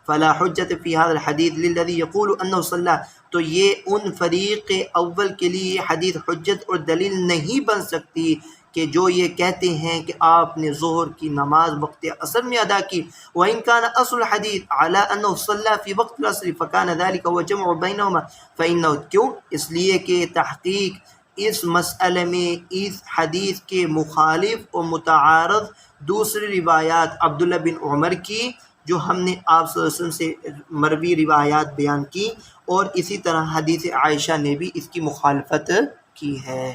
فلا حجت فی هذا الحدیث للذی یقول انه صلی، تو یہ ان فریق اول کے لیے حدیث حجت اور دلیل نہیں بن سکتی کہ جو یہ کہتے ہیں کہ آپ نے ظہر کی نماز وقت عصر میں ادا کی۔ وَإِنْ كَانَ أَصْلُ الْحَدِيثِ عَلَىٰ أَنَّهُ صَلَّى فِي وَقْتِ الْعَصْرِ فَكَانَ ذَلِكَ هُوَ الْجَمْعُ بَيْنَهُمَا فَإِنَّهُ، کیوں؟ اس لیے کہ تحقیق اس مسئلے میں اس حدیث کے مخالف اور متعارض دوسری روایات عبداللہ بن عمر کی جو ہم نے آپ صلی اللہ علیہ وسلم سے مروی روایات بیان کی، اور اسی طرح حدیث عائشہ نے بھی اس کی مخالفت کی ہے۔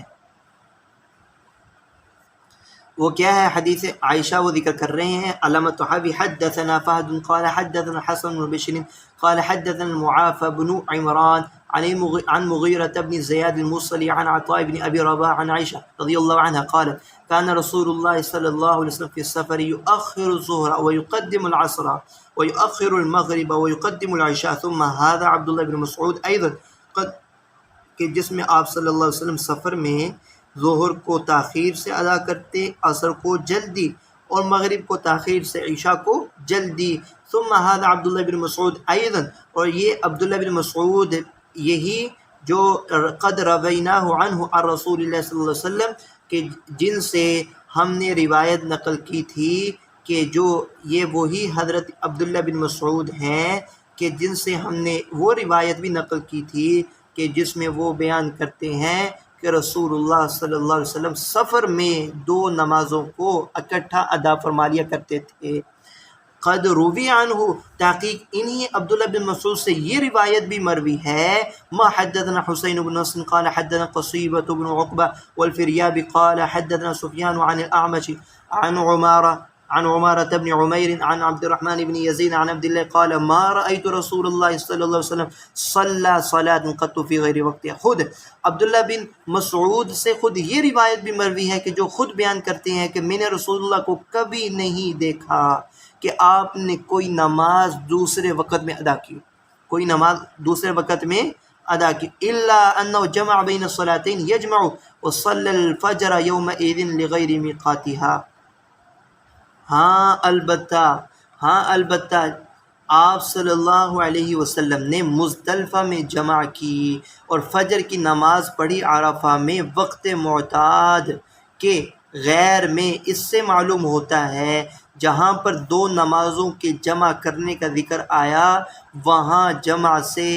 وہ کیا ہے حدیث عائشہ، وہ ذکر کر رہے ہیں۔ علامہ طحاوی حدثنا فہد قال حدثنا حسن بن بشر قال حدثنا المعافى بن عمران عن مغيرة بن زياد الموصلي عن عطاء بن أبي رباح عن عائشة رضي الله عنها قالت كان رسول الله صلى الله عليه وسلم في السفر يؤخر الظهر ويقدم العصر ويؤخر المغرب ويقدم العشاء، ثم هذا عبد الله بن مسعود أيضا کہ جس میں آپ صلی اللہ علیہ وسلم سفر میں ظہر کو تاخیر سے ادا کرتے، عصر کو جلدی، اور مغرب کو تاخیر سے، عشاء کو جلدی۔ ثم هذا عبداللہ بن مسعود ایضا، اور یہ عبداللہ بن مسعود یہی جو قد رویناہ عنہ عن رسول اللہ صلی اللہ علیہ وسلم، کہ جن سے ہم نے روایت نقل کی تھی، کہ جو یہ وہی حضرت عبداللہ بن مسعود ہیں کہ جن سے ہم نے وہ روایت بھی نقل کی تھی کہ جس میں وہ بیان کرتے ہیں کہ رسول اللہ صلی اللہ علیہ وسلم سفر میں دو نمازوں کو اکٹھا ادا فرما لیا کرتے تھے۔ قد روی عنہ، تحقیق انہی عبداللہ بن مسعود سے یہ روایت بھی مروی ہے، ما حدثنا حسین بن نصر قال حدثنا قصیبۃ بن عقبہ والفریابی قال حدثنا سفیان عن الاعمش عن عمارة بن عمير عن عبد الرحمن بن يزيد عن عبد الله قال ما رأيت رسول الله صلی اللہ علیہ وسلم صلى صلاة قط في غیر وقتها۔ خود عبداللہ بن مسعود سے خود یہ روایت بھی مروی ہے کہ جو خود بیان کرتے ہیں کہ میں نے رسول اللہ کو کبھی نہیں دیکھا کہ آپ نے کوئی نماز دوسرے وقت میں ادا کی، کوئی نماز دوسرے وقت میں ادا کی، الا انه جمع بین الصلاتین یجمع وصلى الفجر یومئذ لغیر میقاتها۔ ہاں البتہ آپ صلی اللہ علیہ وسلم نے مزدلفہ میں جمع کی اور فجر کی نماز پڑھی عرفہ میں وقت معتاد کے غیر میں۔ اس سے معلوم ہوتا ہے جہاں پر دو نمازوں کے جمع کرنے کا ذکر آیا وہاں جمع سے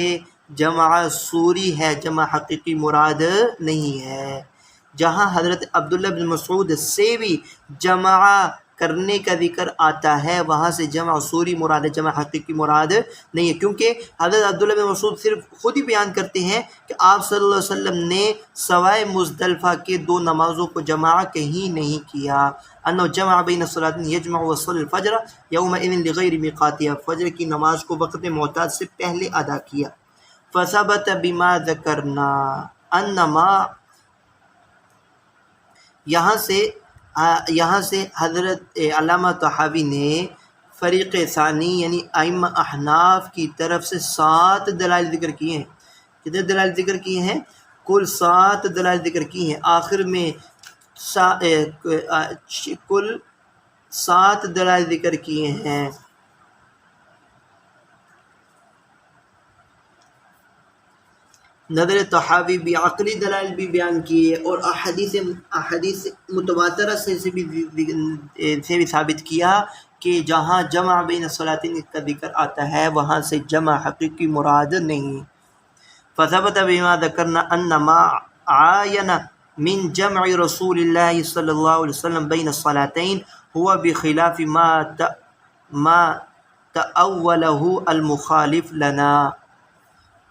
جمع صوری ہے، جمع حقیقی مراد نہیں ہے۔ جہاں حضرت عبداللہ بن مسعود سے بھی جمع کرنے کا ذکر آتا ہے وہاں سے جمع صوری مراد ہے، جمع حقیقی مراد نہیں ہے، کیونکہ حضرت عبداللہ بن مسعود صرف خود ہی بیان کرتے ہیں کہ آپ صلی اللہ علیہ وسلم نے سوائے مزدلفہ کے دو نمازوں کو جمع کہیں نہیں کیا۔ انه جمع بین الصلاتین یجمع وصلی الفجر یومئذ لغیر میقاتها، فجر کی نماز کو وقت معتاد سے پہلے ادا کیا۔ فثبت بما ذکرنا انما، یہاں سے حضرت علامہ طحاوی نے فریق ثانی یعنی ائمہ احناف کی طرف سے 7 دلائل ذکر کیے ہیں۔ کتنے دلائل ذکر کیے ہیں؟ کل 7 دلائل ذکر کیے ہیں۔ آخر میں کل 7 دلائل ذکر کیے ہیں۔ نظر طحاوی بھی عقلی دلائل بھی بیان کیے اور احادیث متواترہ سے بھی ثابت کیا کہ جہاں جمع بین الصلاتین کا ذکر آتا ہے وہاں سے جمع حقیقی مراد نہیں۔ فثبت بما ذکرنا ان ما عاین من جمع رسول اللہ صلی اللہ علیہ وسلم بین الصلاتین ہوا بخلاف ما تأولہ المخالف لنا۔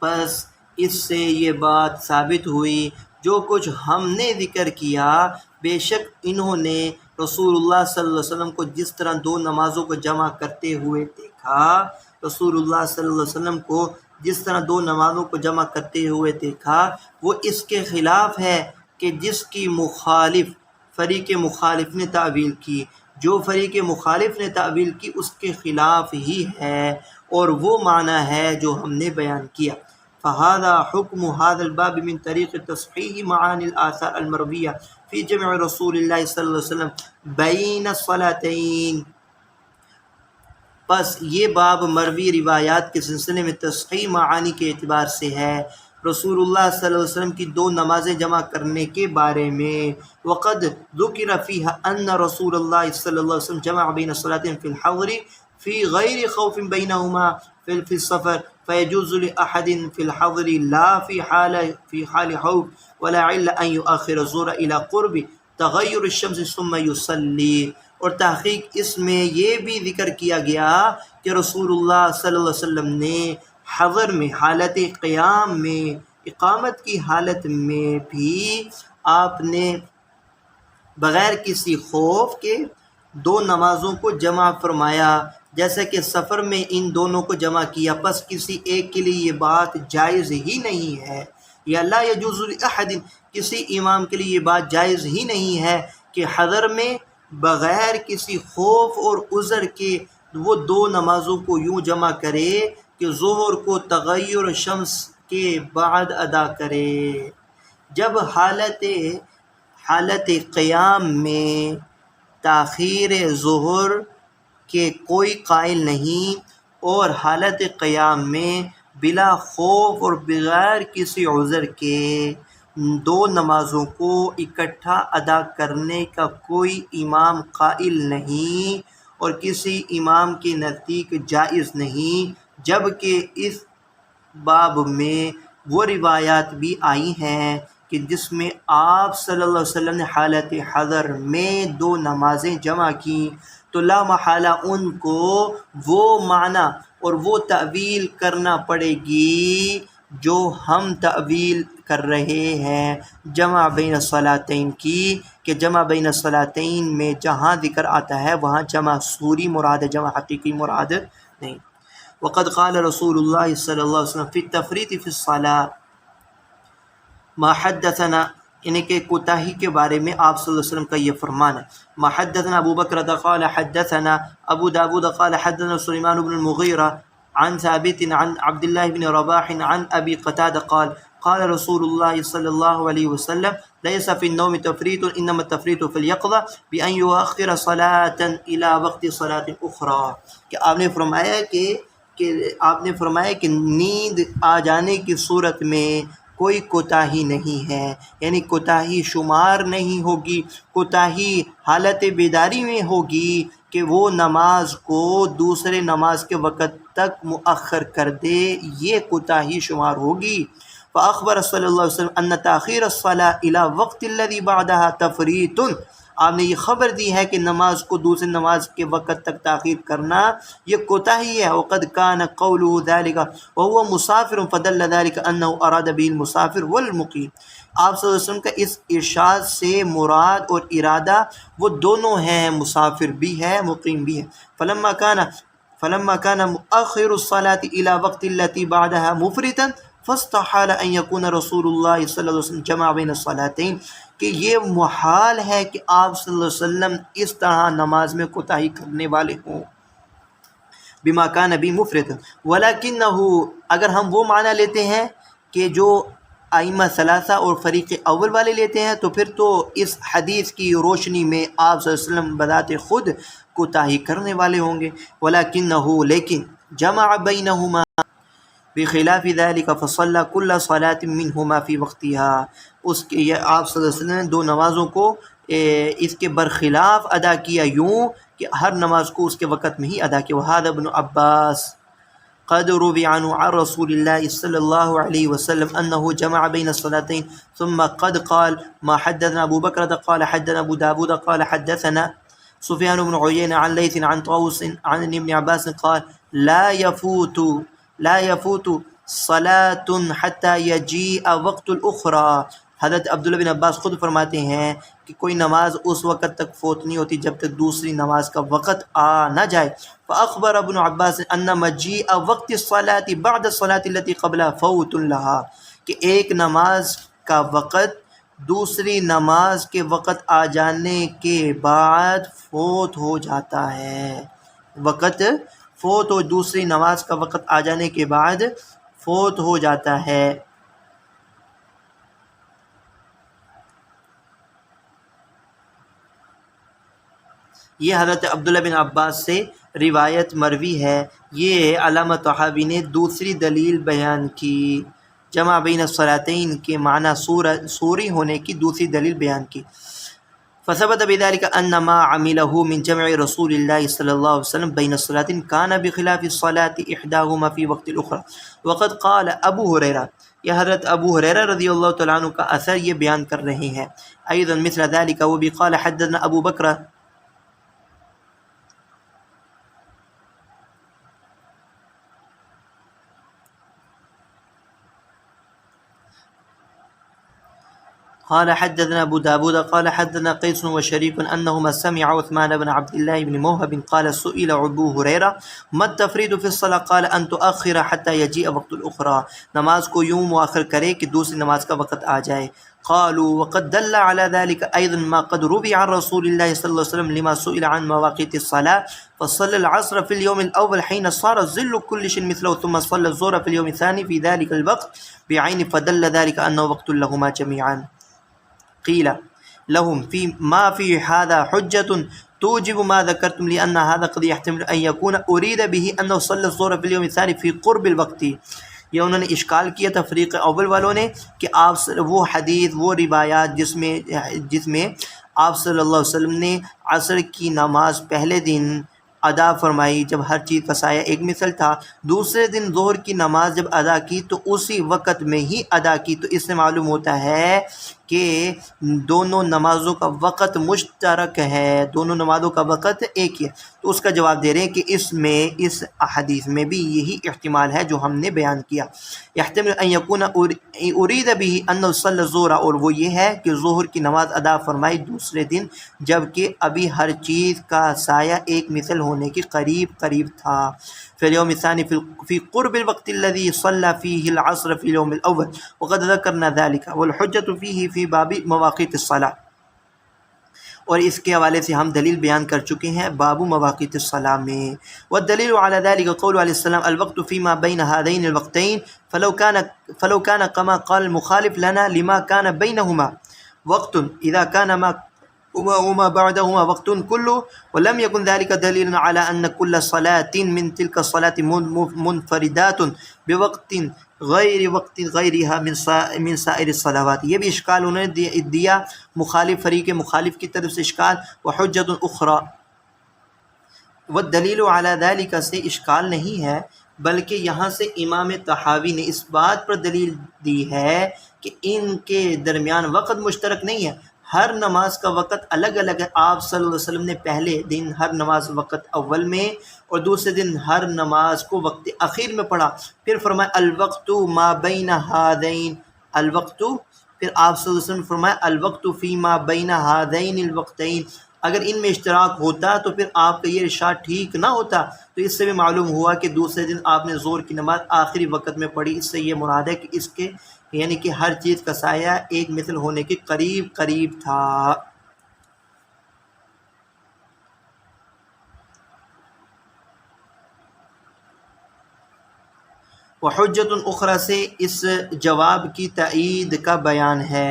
پس اس سے یہ بات ثابت ہوئی جو کچھ ہم نے ذکر کیا، بے شک انہوں نے رسول اللہ صلی اللہ علیہ وسلم کو جس طرح دو نمازوں کو جمع کرتے ہوئے دیکھا، رسول اللہ صلی اللہ علیہ وسلم کو جس طرح دو نمازوں کو جمع کرتے ہوئے دیکھا وہ اس کے خلاف ہے کہ جس کی فریق مخالف نے تعویل کی، جو فریق مخالف نے تعویل کی اس کے خلاف ہی ہے اور وہ معنی ہے جو ہم نے بیان کیا۔ فهذا حكم هذا الباب من طريق تصحيح معاني الآثار المروية في جمع رسول الله صلی اللہ علیہ وسلم بین الصلاتین۔ پس یہ باب مروی روایات کے سلسلے میں تصحیح معانی کے اعتبار سے ہے رسول اللہ صلی اللہ علیہ وسلم کی دو نمازیں جمع کرنے کے بارے میں۔ وقد ذکر فيها ان رسول اللہ صلی اللہ علیہ وسلم جمع بین الصلاتین فی الحضر فی غیر خوف بینہما فی السفر فيجوز لأحد في الحضر لا في حال خوف ولا عل أن يؤخر الظهر إلى قرب تغیر الشمس ثم يصلي۔ اور تحقیق اس میں یہ بھی ذکر کیا گیا کہ رسول اللہ صلی اللہ علیہ وسلم نے حضر میں، حالت قیام میں، اقامت کی حالت میں بھی آپ نے بغیر کسی خوف کے دو نمازوں کو جمع فرمایا، جیسا کہ سفر میں ان دونوں کو جمع کیا۔ پس کسی ایک کے لیے یہ بات جائز ہی نہیں ہے، یا لا یجوز لأحد، کسی امام کے لیے یہ بات جائز ہی نہیں ہے کہ حضر میں بغیر کسی خوف اور عذر کے وہ دو نمازوں کو یوں جمع کرے کہ ظہر کو تغیر شمس کے بعد ادا کرے، جب حالت قیام میں تاخیر ظہر کہ کوئی قائل نہیں اور حالت قیام میں بلا خوف اور بغیر کسی عذر کے دو نمازوں کو اکٹھا ادا کرنے کا کوئی امام قائل نہیں اور کسی امام کے نزدیک جائز نہیں، جبکہ اس باب میں وہ روایات بھی آئی ہیں کہ جس میں آپ صلی اللہ علیہ وسلم نے حالت حضر میں دو نمازیں جمع کیں، تو لا محالہ ان کو وہ معنی اور وہ تعویل کرنا پڑے گی جو ہم تعویل کر رہے ہیں جمع بین الصلاتین کی، کہ جمع بین الصلاتین میں جہاں ذکر آتا ہے وہاں جمع صوری مراد ہے، جمع حقیقی مراد نہیں۔ وقد قال رسول اللہ صلی اللہ علیہ وسلم فی التفریط فی الصلاۃ ما حدثنا، یعنی کہ کوتاہی کے بارے میں آپ صلی اللہ علیہ وسلم کا یہ فرمان ہے۔ ما حدثنا ابو بکر قال حدثنا ابو داود قال حدثنا سلیمان بن المغیرہ عن ثابت عن عبد الله بن رباح عن ابی قتادہ قال قال رسول اللہ صلی اللہ علیہ وسلم ليس في النوم تفریط انما التفریط في اليقظة بأن يؤخر صلاة الى وقت صلاة اخرى، کہ آپ نے فرمایا کہ نیند آ جانے کی صورت میں کوئی کوتاہی نہیں ہے، یعنی کوتاہی شمار نہیں ہوگی، کوتاہی حالت بیداری میں ہوگی کہ وہ نماز کو دوسرے نماز کے وقت تک مؤخر کر دے، یہ کوتاہی شمار ہوگی۔ فأخبر صلی اللہ علیہ وسلم ان تاخیر الصلاة الى وقت الذي بعدها تفریط، آپ نے یہ خبر دی ہے کہ نماز کو دوسری نماز کے وقت تک تاخیر کرنا یہ کوتاہی ہے۔ وقد كان قوله ذلك وهو مسافر فدل ذلك انه اراد به المسافر والمقیم، آپ صلی اللہ علیہ وسلم کا اس ارشاد سے مراد اور ارادہ وہ دونوں ہیں، مسافر بھی ہے مقیم بھی ہے۔ فلما كان مؤخر الصلاة الى وقت التي بعدها مفرطا فاستحال ان يكون رسول اللہ صلی اللہ علیہ وسلم جمع بین الصلاتین، کہ یہ محال ہے کہ آپ صلی اللہ علیہ وسلم اس طرح نماز میں کوتاہی کرنے والے ہوں، بما کان بھی مفرط، ولکنہ، اگر ہم وہ معنی لیتے ہیں کہ جو ائمہ ثلاثہ اور فریق اول والے لیتے ہیں تو پھر تو اس حدیث کی روشنی میں آپ صلی اللہ علیہ وسلم بذات خود کوتاہی کرنے والے ہوں گے۔ ولکنہ، لیکن جمع بینہما بخلاف ذلك فصلى كل صلاة منهما في وقتها، اس کے یہ آپ صلی اللہ علیہ وسلم نے دو نمازوں کو اس کے برخلاف ادا کیا، یوں کہ ہر نماز کو اس کے وقت میں ہی ادا کیا۔ وهذا ابن عباس قد روي عنه عن رسول الله صلى الله عليه وسلم انه جمع بين الصلاتين، ثم قد قال ما حدثنا ابو بكر قال حدثنا ابو داود قال حدثنا سفيان بن عيينة عن ليث عن طاووس عن ابن عباس قال لا يفوت صلاة حتى يجيء وقت الاخرى، حضرت عبداللہ بن عباس خود فرماتے ہیں کہ کوئی نماز اس وقت تک فوت نہیں ہوتی جب تک دوسری نماز کا وقت آ نہ جائے۔ فأخبر ابن عباس ان مجيء وقت الصلاة بعد الصلاة التي قبلها فوت لها، کہ ایک نماز کا وقت دوسری نماز کے وقت آ جانے کے بعد فوت ہو جاتا ہے، وقت فوت ہو دوسری نماز کا وقت آ جانے کے بعد فوت ہو جاتا ہے۔ یہ حضرت عبداللہ بن عباس سے روایت مروی ہے۔ یہ علامہ طحاوی نے دوسری دلیل بیان کی، جمع بین الصلاتین کے معنی سوری ہونے کی دوسری دلیل بیان کی۔ فثبت بذلك ان ما عمله من جمع رسول الله صلی اللہ علیہ وسلم بین الصلاتین كان بخلاف الصلاة احداهما في وقت الاخرى۔ وقد قال ابو ہریرہ، یہ حضرت ابو ہریرہ رضی اللہ تعالیٰ عنہ کا اثر یہ بیان کر رہے ہیں۔ ایضا مثل ذلك وبی قال حدثنا ابو بکر قال حدثنا ابو داود قال حدثنا قيس وشريك انهما سمع عثمان بن عبد الله بن موهب قال سئل ابو هريره ما التفريط في الصلاه قال ان تؤخر حتى يجيء وقت الاخرى، نماز کو یوں مؤخر کرے کہ دوسری نماز کا وقت آ جائے۔ قالوا وقد دل على ذلك ايضا ما قد روي عن رسول الله صلى الله عليه وسلم لما سئل عن مواقيت الصلاه فصلى العصر في اليوم الاول حين صار ظل كل شيء مثله ثم صلى الظهر في اليوم الثاني في ذلك الوقت بعين فدل ذلك انه وقت لهما جميعا۔ قیل لهم في ما في هذا حجة توجب ما ذكرتم لأن هذا قد يحتمل أن يكون أريد به أنه صلى الظهر في اليوم الثاني في قرب الوقت۔ یہ انہوں نے اشکال کیا تفریق اول والوں نے کہ آپ وہ حدیث وہ روایات جس میں آپ صلی اللہ علیہ وسلم نے عصر کی نماز پہلے دن ادا فرمائی جب ہر چیز کا سایہ ایک مثل تھا، دوسرے دن ظہر کی نماز جب ادا کی تو اسی وقت میں ہی ادا کی، تو اس سے معلوم ہوتا ہے کہ دونوں نمازوں کا وقت مشترک ہے، دونوں نمازوں کا وقت ایک ہی ہے۔ تو اس کا جواب دے رہے ہیں کہ اس حدیث میں بھی یہی احتمال ہے جو ہم نے بیان کیا۔ یحتمل ان یکون ارید به ان صلی الظہر، اور وہ یہ ہے کہ ظہر کی نماز ادا فرمائی دوسرے دن جبکہ ابھی ہر چیز کا سایہ ایک مثل ہونے کے قریب تھا۔ فی اليوم الثانی فی قرب الوقت الذي صلى فيه العصر في اليوم الاول وقد ذکرنا ذلك والحجة فيه في باب مواقیت الصلاة، اور اس کے حوالے سے ہم دلیل بیان کر چکے ہیں باب مواقیت الصلاة میں۔ والدلیل على ذلك قول علیہ السلام الوقت فيما بين هذين الوقتين فلو كان كما قال المخالف لنا لما كان بينهما وقت اذا كان ما وما بعدهما وقت كله ولم يكن ذلك دليلا على ان كل صلاة من تلك الصلاة منفردات بوقت غیر وقت غیرها من سائر الصلوات۔ یہ بھی اشکال انہوں نے دیا فریق مخالف کی طرف سے اشکال، وحجت اخرى والدلیل علی ذلك سے اشکال نہیں ہے، بلکہ یہاں سے امام طحاوی نے اس بات پر دلیل دی ہے کہ ان کے درمیان وقت مشترک نہیں ہے، ہر نماز کا وقت الگ الگ ہے۔ آپ صلی اللہ علیہ وسلم نے پہلے دن ہر نماز وقت اول میں اور دوسرے دن ہر نماز کو وقت اخیر میں پڑھا، پھر فرمایا الوقت ما بین ہذین الوقت، پھر آپ صلی اللہ علیہ وسلم نے فرمایا الوقت فی ما بین ہذین الوقتین۔ اگر ان میں اشتراک ہوتا تو پھر آپ کا یہ ارشاد ٹھیک نہ ہوتا۔ تو اس سے بھی معلوم ہوا کہ دوسرے دن آپ نے ظہر کی نماز آخری وقت میں پڑھی، اس سے یہ مراد ہے کہ اس کے یعنی کہ ہر چیز کا سایہ ایک مثل ہونے کے قریب تھا۔ وحجت اخرى سے اس جواب کی تائید کا بیان ہے۔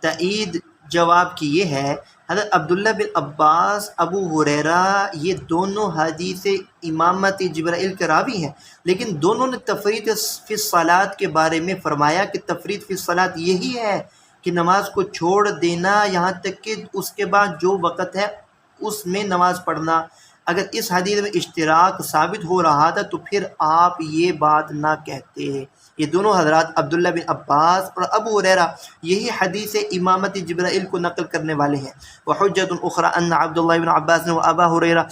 تائید جواب کی یہ ہے، حضرت عبداللہ بن عباس، ابو ہریرہ، یہ دونوں حدیث امامت جبرائیل کے راوی ہیں، لیکن دونوں نے تفرید فی الصلاۃ کے بارے میں فرمایا کہ تفرید فی الصلاۃ یہی ہے کہ نماز کو چھوڑ دینا یہاں تک کہ اس کے بعد جو وقت ہے اس میں نماز پڑھنا۔ اگر اس حدیث میں اشتراک ثابت ہو رہا تھا تو پھر آپ یہ بات نہ کہتے۔ یہ دونوں حضرات عبداللہ بن عباس اور ابو ہریرہ یہی حدیث امامت جبرائیل کو نقل کرنے والے ہیں۔ وحجت اخرى ان عبداللہ بن عباس و ابا ہریرہ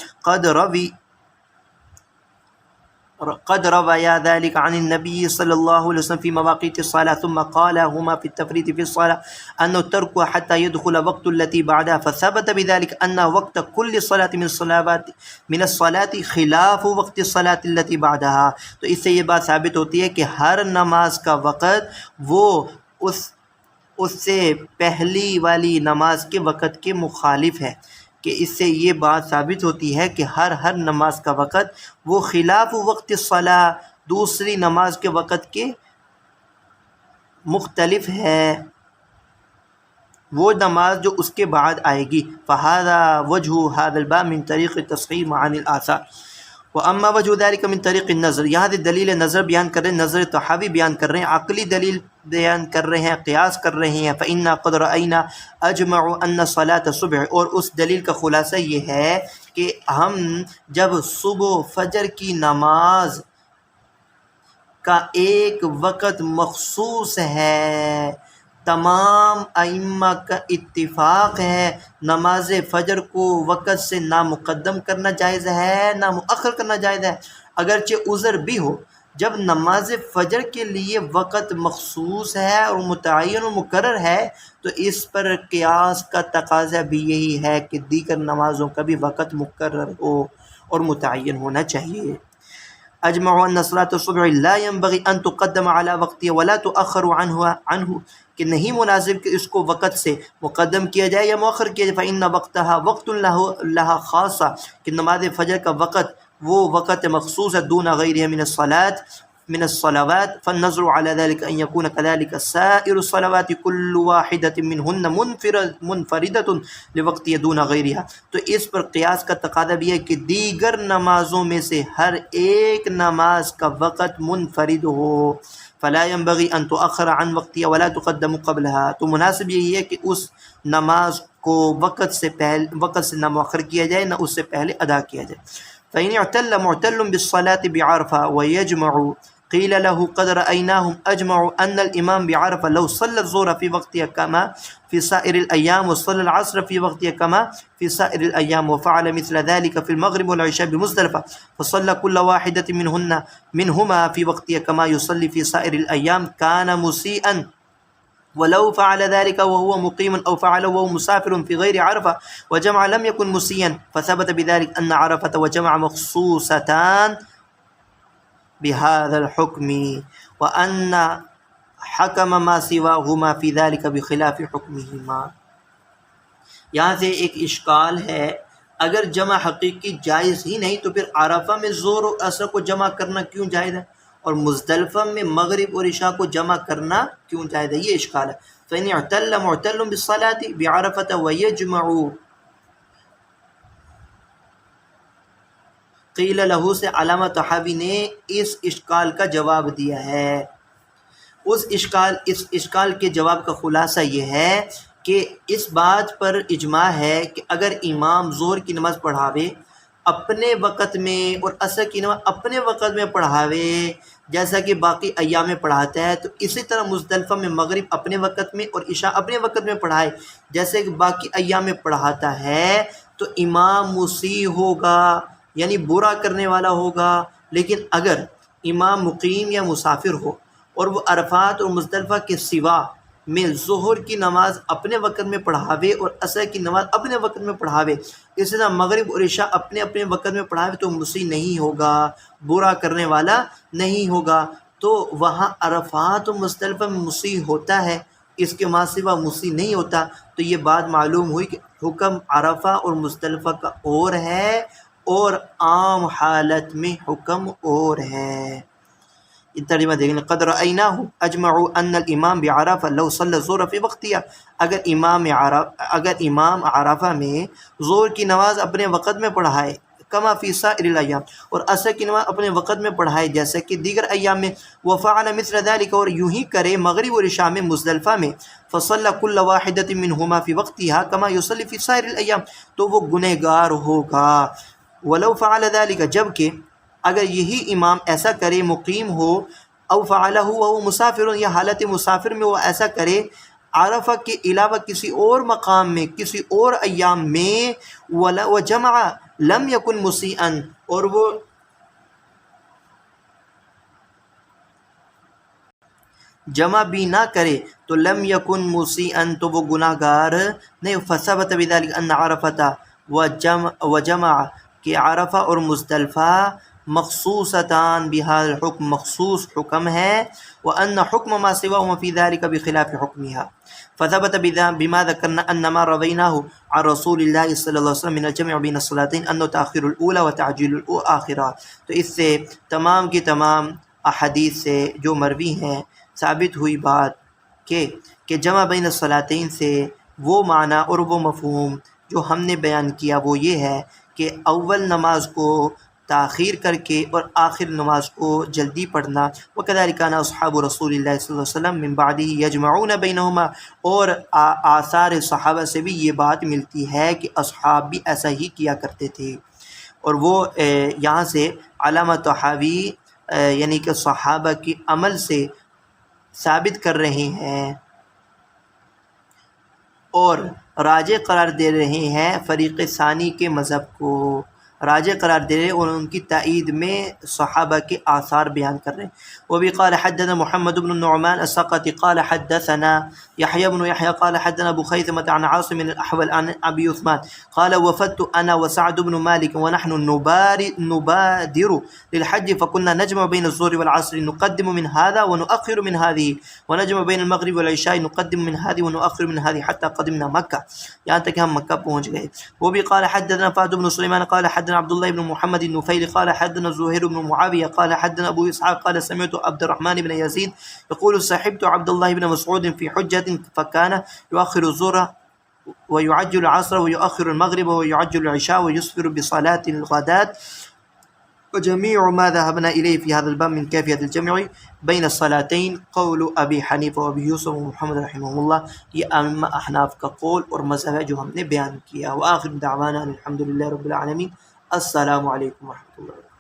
قد رویا ذلك عن النبي صلی اللہ علیہ وسلم في مواقيت الصلاة ثم قالهما في التفريط في الصلاة أنه ترك حتى يدخل وقت التي بعدها، فثبت بذلك أن وقت كل صلاة من الصلاة خلاف وقت الصلاة التي بعدها۔ تو اس سے یہ بات ثابت ہوتی ہے کہ ہر نماز کا وقت وہ اس سے پہلی والی نماز کے وقت کے مخالف ہے، کہ اس سے یہ بات ثابت ہوتی ہے کہ ہر نماز کا وقت وہ خلاف وقت الصلاۃ دوسری نماز کے وقت کے مختلف ہے، وہ نماز جو اس کے بعد آئے گی۔ فہذا وجہ هذا الباب من طریق تصحیح معانی الآثار واما وجہ ذلك من طریق النظر۔ یہاں سے دلیل نظر بیان کر رہے ہیں، نظر طحاوی بیان کر رہے ہیں، عقلی دلیل بیان کر رہے ہیں، قیاس کر رہے ہیں۔ فإنا قد رأينا اجمع ان صلاة الصبح، اور اس دلیل کا خلاصہ یہ ہے کہ ہم جب صبح فجر کی نماز کا ایک وقت مخصوص ہے، تمام ائمہ کا اتفاق ہے نماز فجر کو وقت سے نہ مقدم کرنا جائز ہے نہ مؤخر کرنا جائز ہے، اگرچہ عذر بھی ہو۔ جب نماز فجر کے لیے وقت مخصوص ہے اور متعین و مقرر ہے تو اس پر قیاس کا تقاضا بھی یہی ہے کہ دیگر نمازوں کا بھی وقت مقرر ہو اور متعین ہونا چاہیے۔ اجمعوا ان صلاة الصبح لا ينبغي ان تقدم على وقتها ولا تؤخر عنه، کہ نہیں مناسب کہ اس کو وقت سے مقدم کیا جائے یا مؤخر کیا جائے۔ فإن وقتها وقت لها خاصہ، کہ نماز فجر کا وقت وہ وقت مخصوص ہے، دون غیرها من الصلوات، فالنظر على ذلك ان يكون كذلك سائر الصلوات كل واحدة منهن منفردة لوقتها دون غيرها۔ تو اس پر قیاس کا تقاضا بھی ہے کہ دیگر نمازوں میں سے ہر ایک نماز کا وقت منفرد ہو۔ فلا ينبغي ان تؤخر عن وقتها ولا تقدم قبلها، تو مناسب یہی ہے کہ اس نماز کو وقت سے نہ مؤخر کیا جائے نہ اس سے پہلے ادا کیا جائے۔ فإن اعتل معتل بالصلاة بعرفة ويجمع قيل له قد رأيناهم أجمعوا أن الإمام بعرفة لو صلى الظهر في وقتها كما في سائر الأيام وصلى العصر في وقتها كما في سائر الأيام وفعل مثل ذلك في المغرب والعشاء بمزدلفة فصلى كل واحدة منهما في وقتها كما يصلي في سائر الأيام كان مسيئا ولو فعل ذلك وهو مقيم أو فعله وهو مسافر في غير عرفة وجمع لم يكن مسيا فثبت بذلك أن عرفة وجمع مخصوصتان بهذا الحكم وأن حكم ما سواهما في ذلك بخلاف حكمهما. یہاں سے ایک اشکال ہے، اگر جمع حقیقی جائز ہی نہیں تو پھر عرفہ میں ظہر اور عصر کو جمع کرنا کیوں جائز ہے اور مزدلفہ میں مغرب اور عشاء کو جمع کرنا کیوں جائز ہے؟ یہ اشکال ہے. فإن اعتل معتل بالصلاة بعرفة ويجمع قیل لہو سے علامہ طحاوی نے اس اشکال کا جواب دیا ہے. اس اشکال کے جواب کا خلاصہ یہ ہے کہ اس بات پر اجماع ہے کہ اگر امام ظہر کی نماز پڑھاوے اپنے وقت میں اور عصر کی نماز اپنے وقت میں پڑھاوے جیسا کہ باقی ایام میں پڑھاتا ہے، تو اسی طرح مزدلفہ میں مغرب اپنے وقت میں اور عشاء اپنے وقت میں پڑھائے جیسے کہ باقی ایام میں پڑھاتا ہے، تو امام مسیء ہوگا، یعنی برا کرنے والا ہوگا. لیکن اگر امام مقیم یا مسافر ہو اور وہ عرفات اور مزدلفہ کے سوا میں ظہر کی نماز اپنے وقت میں پڑھاوے اور عصر کی نماز اپنے وقت میں پڑھاوے، اسی طرح مغرب اور عشاء اپنے اپنے وقت میں پڑھاوے، تو مسیء نہیں ہوگا، برا کرنے والا نہیں ہوگا. تو وہاں عرفات اور مزدلفہ میں مسیء ہوتا ہے، اس کے ماں سوا مسیء نہیں ہوتا. تو یہ بات معلوم ہوئی کہ حکم عرفہ اور مزدلفہ کا اور ہے اور عام حالت میں حکم اور ہے. ترجمہ دیکھیں، قد رأیناہم اجمعوا ان الامام بعرفہ لو صلی الظہر فی وقتها، اگر امام عرفہ میں ظہر کی نماز اپنے وقت میں پڑھائے کما فی سائر الایام، اور عصر کی نماز اپنے وقت میں پڑھائے جیسے کہ دیگر ایام میں، وفعل مثل ذلك، اور یوں ہی کرے مغرب اور عشاء میں مزدلفہ میں، فصلی کل واحدۃ منہما فی وقتها کما یصلی فی سائر الایام، تو وہ گنہگار ہوگا. ولو فعل ذلك، جبکہ اگر یہی امام ایسا کرے مقیم ہو، او فعلہ وهو مسافر، یا حالت مسافر میں وہ ایسا کرے عرفہ کے علاوہ کسی اور مقام میں کسی اور ایام میں، وجمع لم یکن مسیئا، اور وہ جمع بھی نہ کرے تو لم یکن مسیئا، تو وہ گناہ گار نہیں. فثبت بذلك ان عرفہ وجمع، کہ عرفہ اور مزدلفہ مخصوصتان بہذا الحکم، مخصوص حکم ہے، وان حکم ما سواهما في ذلك بخلاف حکمها. فثبت بما ذكرنا ان ما رويناه عن رسول الله صلی اللہ علیہ وسلم من الجمع بين الصلاتين انه تاخير الاولى وتعجيل الاخرى. تو اس سے تمام کی تمام احادیث سے جو مروی ہیں ثابت ہوئی بات کہ جمع بین الصلاتین سے وہ معنی اور وہ مفہوم جو ہم نے بیان کیا وہ یہ ہے کہ اول نماز کو تاخیر کر کے اور آخر نماز کو جلدی پڑھنا. وَكَذَلِكَ كَانَ أَصْحَابُ رسول اللہ صلی اللہ علیہ وسلم من بعده يجمعون بينهما، اور آثار صحابہ سے بھی یہ بات ملتی ہے کہ اصحاب بھی ایسا ہی کیا کرتے تھے. اور وہ یہاں سے علامہ طحاوی یعنی کہ صحابہ کی عمل سے ثابت کر رہے ہیں اور راجح قرار دے رہے ہیں فریق ثانی کے مذہب کو، راجح قرار دے رہے ہیں اور ان کی تائید میں صحابہ کے آثار بیان کر رہے ہیں. وبی قال حدثنا محمد بن النعمان الثقفي قال حدثنا يحيى بن يحيى قال حدثنا ابو خيثمة عن عاصم الاحول عن ابي عثمان قال وفدت انا وسعد بن مالك ونحن نبادر للحج فكنا نجمع بين الظهر والعصر نقدم من هذا ونؤخر من هذه ونجمع بين المغرب والعشاء نقدم من هذه ونؤخر من هذه حتى قدمنا مكة، یہاں تک ہم مکہ پہنچ گئے. وبی قال حدثنا فهد بن سليمان قال حدثنا عبد الله بن محمد النفيلي قال حدثنا زهير بن معاوية قال حدثنا ابو اسحاق قال سمعت عبد الرحمن بن يزيد يقول صحبت عبد الله بن مسعود في حجة فكان يؤخر الظهر ويعجل العصر ويؤخر المغرب ويعجل العشاء ويسفر بصلاة الغداة. وجميع ما ذهبنا إليه في هذا الباب من كيفية الجمع بين الصلاتين قول أبي حنيفة وأبي يوسف ومحمد رحمهم الله. یہ ائمہ احناف کا قول اور مذہب ہے جو ہم نے بیان کیا. وآخر دعوانا الحمد للہ رب العالمین. السلام علیکم ورحمۃ اللہ۔